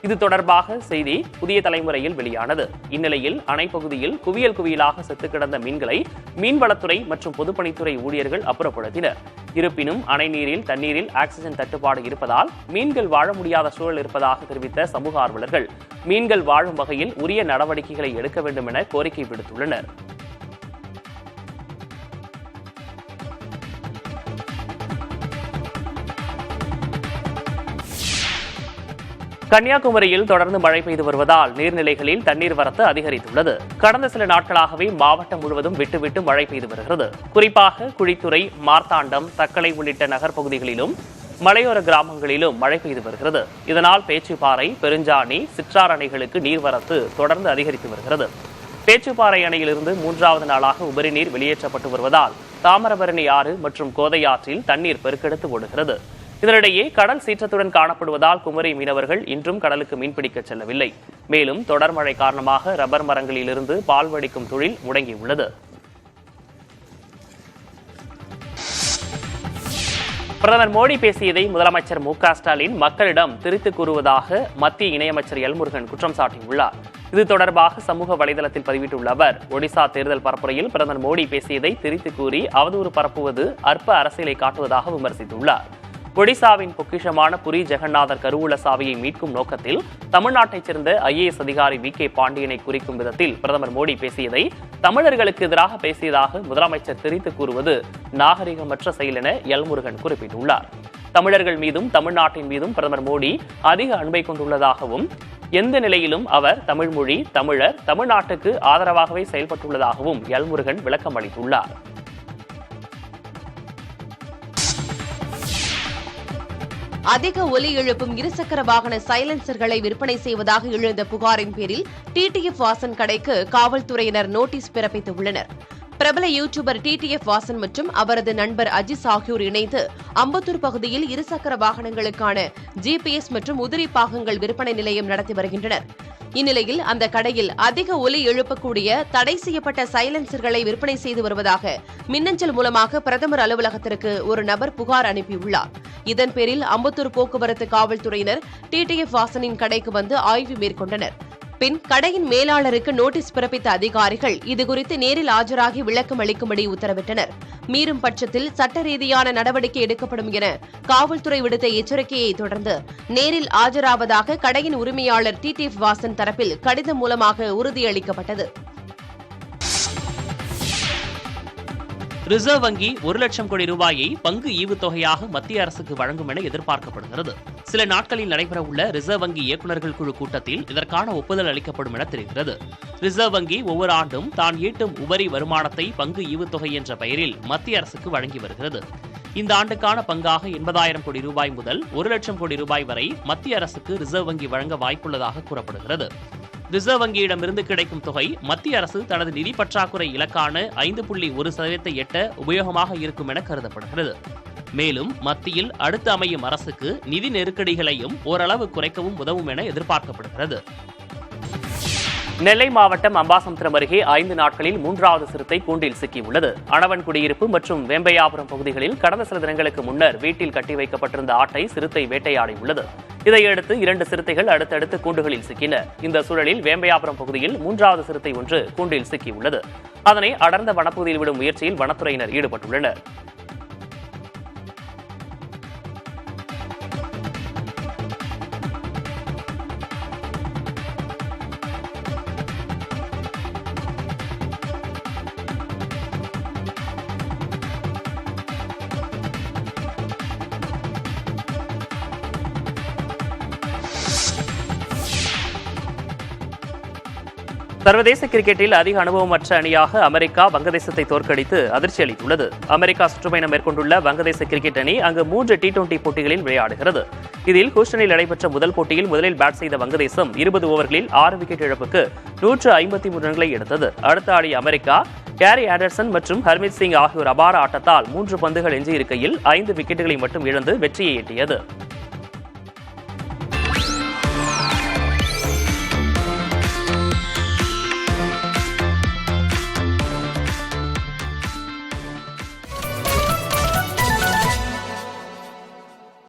இது தொடர்பாக செய்தி புதிய தலைமுறையில் வெளியானது. இந்நிலையில் அணை பகுதியில் குவியல் குவியலாக செத்து கிடந்த மீன்களை மீன்வளத்துறை மற்றும் பொதுப்பணித்துறை ஊழியர்கள் அப்புறப்படுத்தினர். இருப்பினும் அணை நீரில் தண்ணீரில் ஆக்சிஜன் தட்டுப்பாடு இருப்பதால் மீன்கள் வாழ முடியாத சூழல் இருப்பதாக தெரிவித்த சமூக ஆர்வலர்கள் மீன்கள் வாழும் வகையில் உரிய நடவடிக்கைகளை எடுக்க வேண்டும் என கோரிக்கை விடுத்துள்ளனர். கன்னியாகுமரியில் தொடர்ந்து மழை பெய்து வருவதால் நீர்நிலைகளில் தண்ணீர் வரத்து அதிகரித்துள்ளது. கடந்த சில நாட்களாகவே மாவட்டம் முழுவதும் விட்டு மழை பெய்து வருகிறது. குறிப்பாக குழித்துறை, மார்த்தாண்டம், தக்கலை உள்ளிட்ட நகர்ப்பகுதிகளிலும் மலையோர கிராமங்களிலும் மழை பெய்து வருகிறது. இதனால் பேச்சிப்பாறை, பெருஞ்சாணி, சிற்றார் அணைகளுக்கு நீர்வரத்து தொடர்ந்து அதிகரித்து வருகிறது. பேச்சிப்பாறை அணையிலிருந்து 3வது நாளாக உபரி நீர் வெளியேற்றப்பட்டு வருவதால் தாமிரபரணி ஆறு மற்றும் கோதை ஆற்றில் தண்ணீர் பெருக்கெடுத்து ஓடுகிறது. இதனிடையே கடல் சீற்றத்துடன் காணப்படுவதால் குமரி மீனவர்கள் இன்றும் கடலுக்கு மீன்பிடிக்க செல்லவில்லை. மேலும் தொடர் மழை காரணமாக ரப்பர் மரங்களிலிருந்து பால் வடிக்கும் தொழில் முடங்கியுள்ளது. பிரதமர் மோடி பேசியதை முதலமைச்சர் மு.க. ஸ்டாலின் மக்களிடம் திரித்து கூறுவதாக மத்திய இணையமைச்சர் எல்முருகன் குற்றம் சாட்டியுள்ளார். இது தொடர்பாக சமூக வலைதளத்தில் பதிவிட்டுள்ள அவர், ஒடிசா தேர்தல் பரப்புரையில் பிரதமர் மோடி பேசியதை திரித்து கூறி அவதூறு பரப்புவது அற்ப அரசியலை காட்டுவதாக விமர்சித்துள்ளார். ஒடிசாவின் பொக்கிஷமான புரி ஜெகநாதர் கருவூல சாவியை மீட்கும் நோக்கத்தில் தமிழ்நாட்டைச் சேர்ந்த IAS அதிகாரி V.K. பாண்டியனை குறிக்கும் விதத்தில் பிரதமர் மோடி பேசியதை தமிழர்களுக்கு எதிராக பேசியதாக முதலமைச்சர் திரித்து கூறுவது நாகரிகமற்ற செயல் என எல்முருகன் குறிப்பிட்டுள்ளார். தமிழர்கள் மீதும் தமிழ்நாட்டின் மீதும் பிரதமர் மோடி அதிக அன்பை கொண்டுள்ளதாகவும் எந்த நிலையிலும் அவர் தமிழ் மொழி, தமிழர், தமிழ்நாட்டுக்கு ஆதரவாகவே செயல்பட்டுள்ளதாகவும் எல்முருகன் விளக்கம் அளித்துள்ளார். அதிக ஒலி எழுப்பும் இருசக்கர வாகன சைலன்சர்களை விற்பனை செய்வதாக எழுந்த புகாரின் பேரில் TTF வாசன் கடைக்கு காவல்துறையினர் நோட்டீஸ் பிறப்பித்துள்ளனர். பிரபல யூடியூபர் TTF வாசன் மற்றும் அவரது நண்பர் அஜிஸ் ஆகியோர் இணைந்து அம்பத்தூர் பகுதியில் இருசக்கர வாகனங்களுக்கான GPS மற்றும் உதிரி பாகங்கள் விற்பனை நிலையம் நடத்தி வருகின்றனர். இந்நிலையில் அந்த கடையில் அதிக ஒலி எழுப்பக்கூடிய தடை செய்யப்பட்ட சைலன்சர்களை விற்பனை செய்து வருவதாக மின்னஞ்சல் மூலமாக பிரதமர் அலுவலகத்திற்கு ஒரு நபர் புகார் அனுப்பியுள்ளார். இதன் பேரில் அம்பத்தூர் போக்குவரத்து காவல்துறையினர் TTF வாசனின் கடைக்கு வந்து ஆய்வு மேற்கொண்டனர். பின் கடையின் மேலாளருக்கு நோட்டீஸ் பிறப்பித்த அதிகாரிகள் இதுகுறித்து நேரில் ஆஜராகி விளக்கம் அளிக்கும்படி உத்தரவிட்டனர். மீறும் பட்சத்தில் சட்ட ரீதியான நடவடிக்கை எடுக்கப்படும் என காவல்துறை விடுத்த எச்சரிக்கையை தொடர்ந்து நேரில் ஆஜராவதாக கடையின் உரிமையாளர் TTF வாசன் தரப்பில் கடிதம் மூலமாக உறுதியளிக்கப்பட்டது. ரிசர்வ் வங்கி 1 லட்சம் கோடி ரூபாயை பங்கு ஈவுத்தொகையாக மத்திய அரசுக்கு வழங்கும் என எதிர்பார்க்கப்படுகிறது. சில நாட்களில் நடைபெறவுள்ள ரிசர்வ் வங்கி இயக்குநர்கள் குழு கூட்டத்தில் இதற்கான ஒப்புதல் அளிக்கப்படும் என தெரிகிறது. ரிசர்வ் வங்கி ஒவ்வொரு ஆண்டும் தான் ஈட்டும் உபரி வருமானத்தை பங்கு ஈவுத்தொகை என்ற பெயரில் மத்திய அரசுக்கு வழங்கி வருகிறது. இந்த ஆண்டுக்கான பங்காக 80,000 கோடி ரூபாய் முதல் 1 லட்சம் கோடி ரூபாய் வரை மத்திய அரசுக்கு ரிசர்வ் வங்கி வழங்க வாய்ப்புள்ளதாக கூறப்படுகிறது. ரிசர்வ் வங்கியிடமிருந்து கிடைக்கும் தொகை மத்திய அரசு தனது நிதி பற்றாக்குறை இலக்கான 5.1% எட்ட உபயோகமாக இருக்கும் என கருதப்படுகிறது. மேலும் மத்தியில் அடுத்து அமையும் அரசுக்கு நிதி நெருக்கடிகளையும் ஓரளவு குறைக்கவும் உதவும் என எதிர்பார்க்கப்படுகிறது. நெல்லை மாவட்டம் அம்பாசமுத்திரம் அருகே 5 நாட்களில் 3வது சிறுத்தை கூண்டில் சிக்கியுள்ளது. அணவன் குடியிருப்பு மற்றும் வேம்பையாபுரம் பகுதிகளில் கடந்த சில தினங்களுக்கு முன்னர் வீட்டில் கட்டி வைக்கப்பட்டிருந்த ஆட்டை சிறுத்தை வேட்டையாடியுள்ளது. இதையடுத்து 2 சிறுத்தைகள் அடுத்தடுத்து கூண்டுகளில் சிக்கின. இந்த சூழலில் வேம்பையாபுரம் பகுதியில் 3வது சிறுத்தை ஒன்று கூண்டில் சிக்கியுள்ளது. அதனை அடர்ந்த வனப்பகுதியில் விடும் முயற்சியில் வனத்துறையினர் ஈடுபட்டுள்ளனர். சர்வதேச கிரிக்கெட்டில் அதிக அனுபவமற்ற அணியாக அமெரிக்கா வங்கதேசத்தை தோற்கடித்து அதிர்ச்சி அளித்துள்ளது. அமெரிக்கா சுற்றுப்பயணம் மேற்கொண்டுள்ள வங்கதேச கிரிக்கெட் அணி அங்கு 3 T20 போட்டிகளில் விளையாடுகிறது. இதில் ஹூஸ்டனில் நடைபெற்ற முதல் போட்டியில் முதலில் பேட் செய்த வங்கதேசம் 20 ஓவர்களில் 6 விக்கெட் இழப்புக்கு 153 ரன்களை எடுத்தது. அடுத்த ஆடிய அமெரிக்கா கேரி ஆண்டர்சன் மற்றும் ஹர்மித் சிங் ஆகியோர் அபார ஆட்டத்தால் 3 பந்துகள் எஞ்சியிருக்கையில் 5 விக்கெட்டுகளை மட்டும் இழந்து வெற்றியை எட்டியது.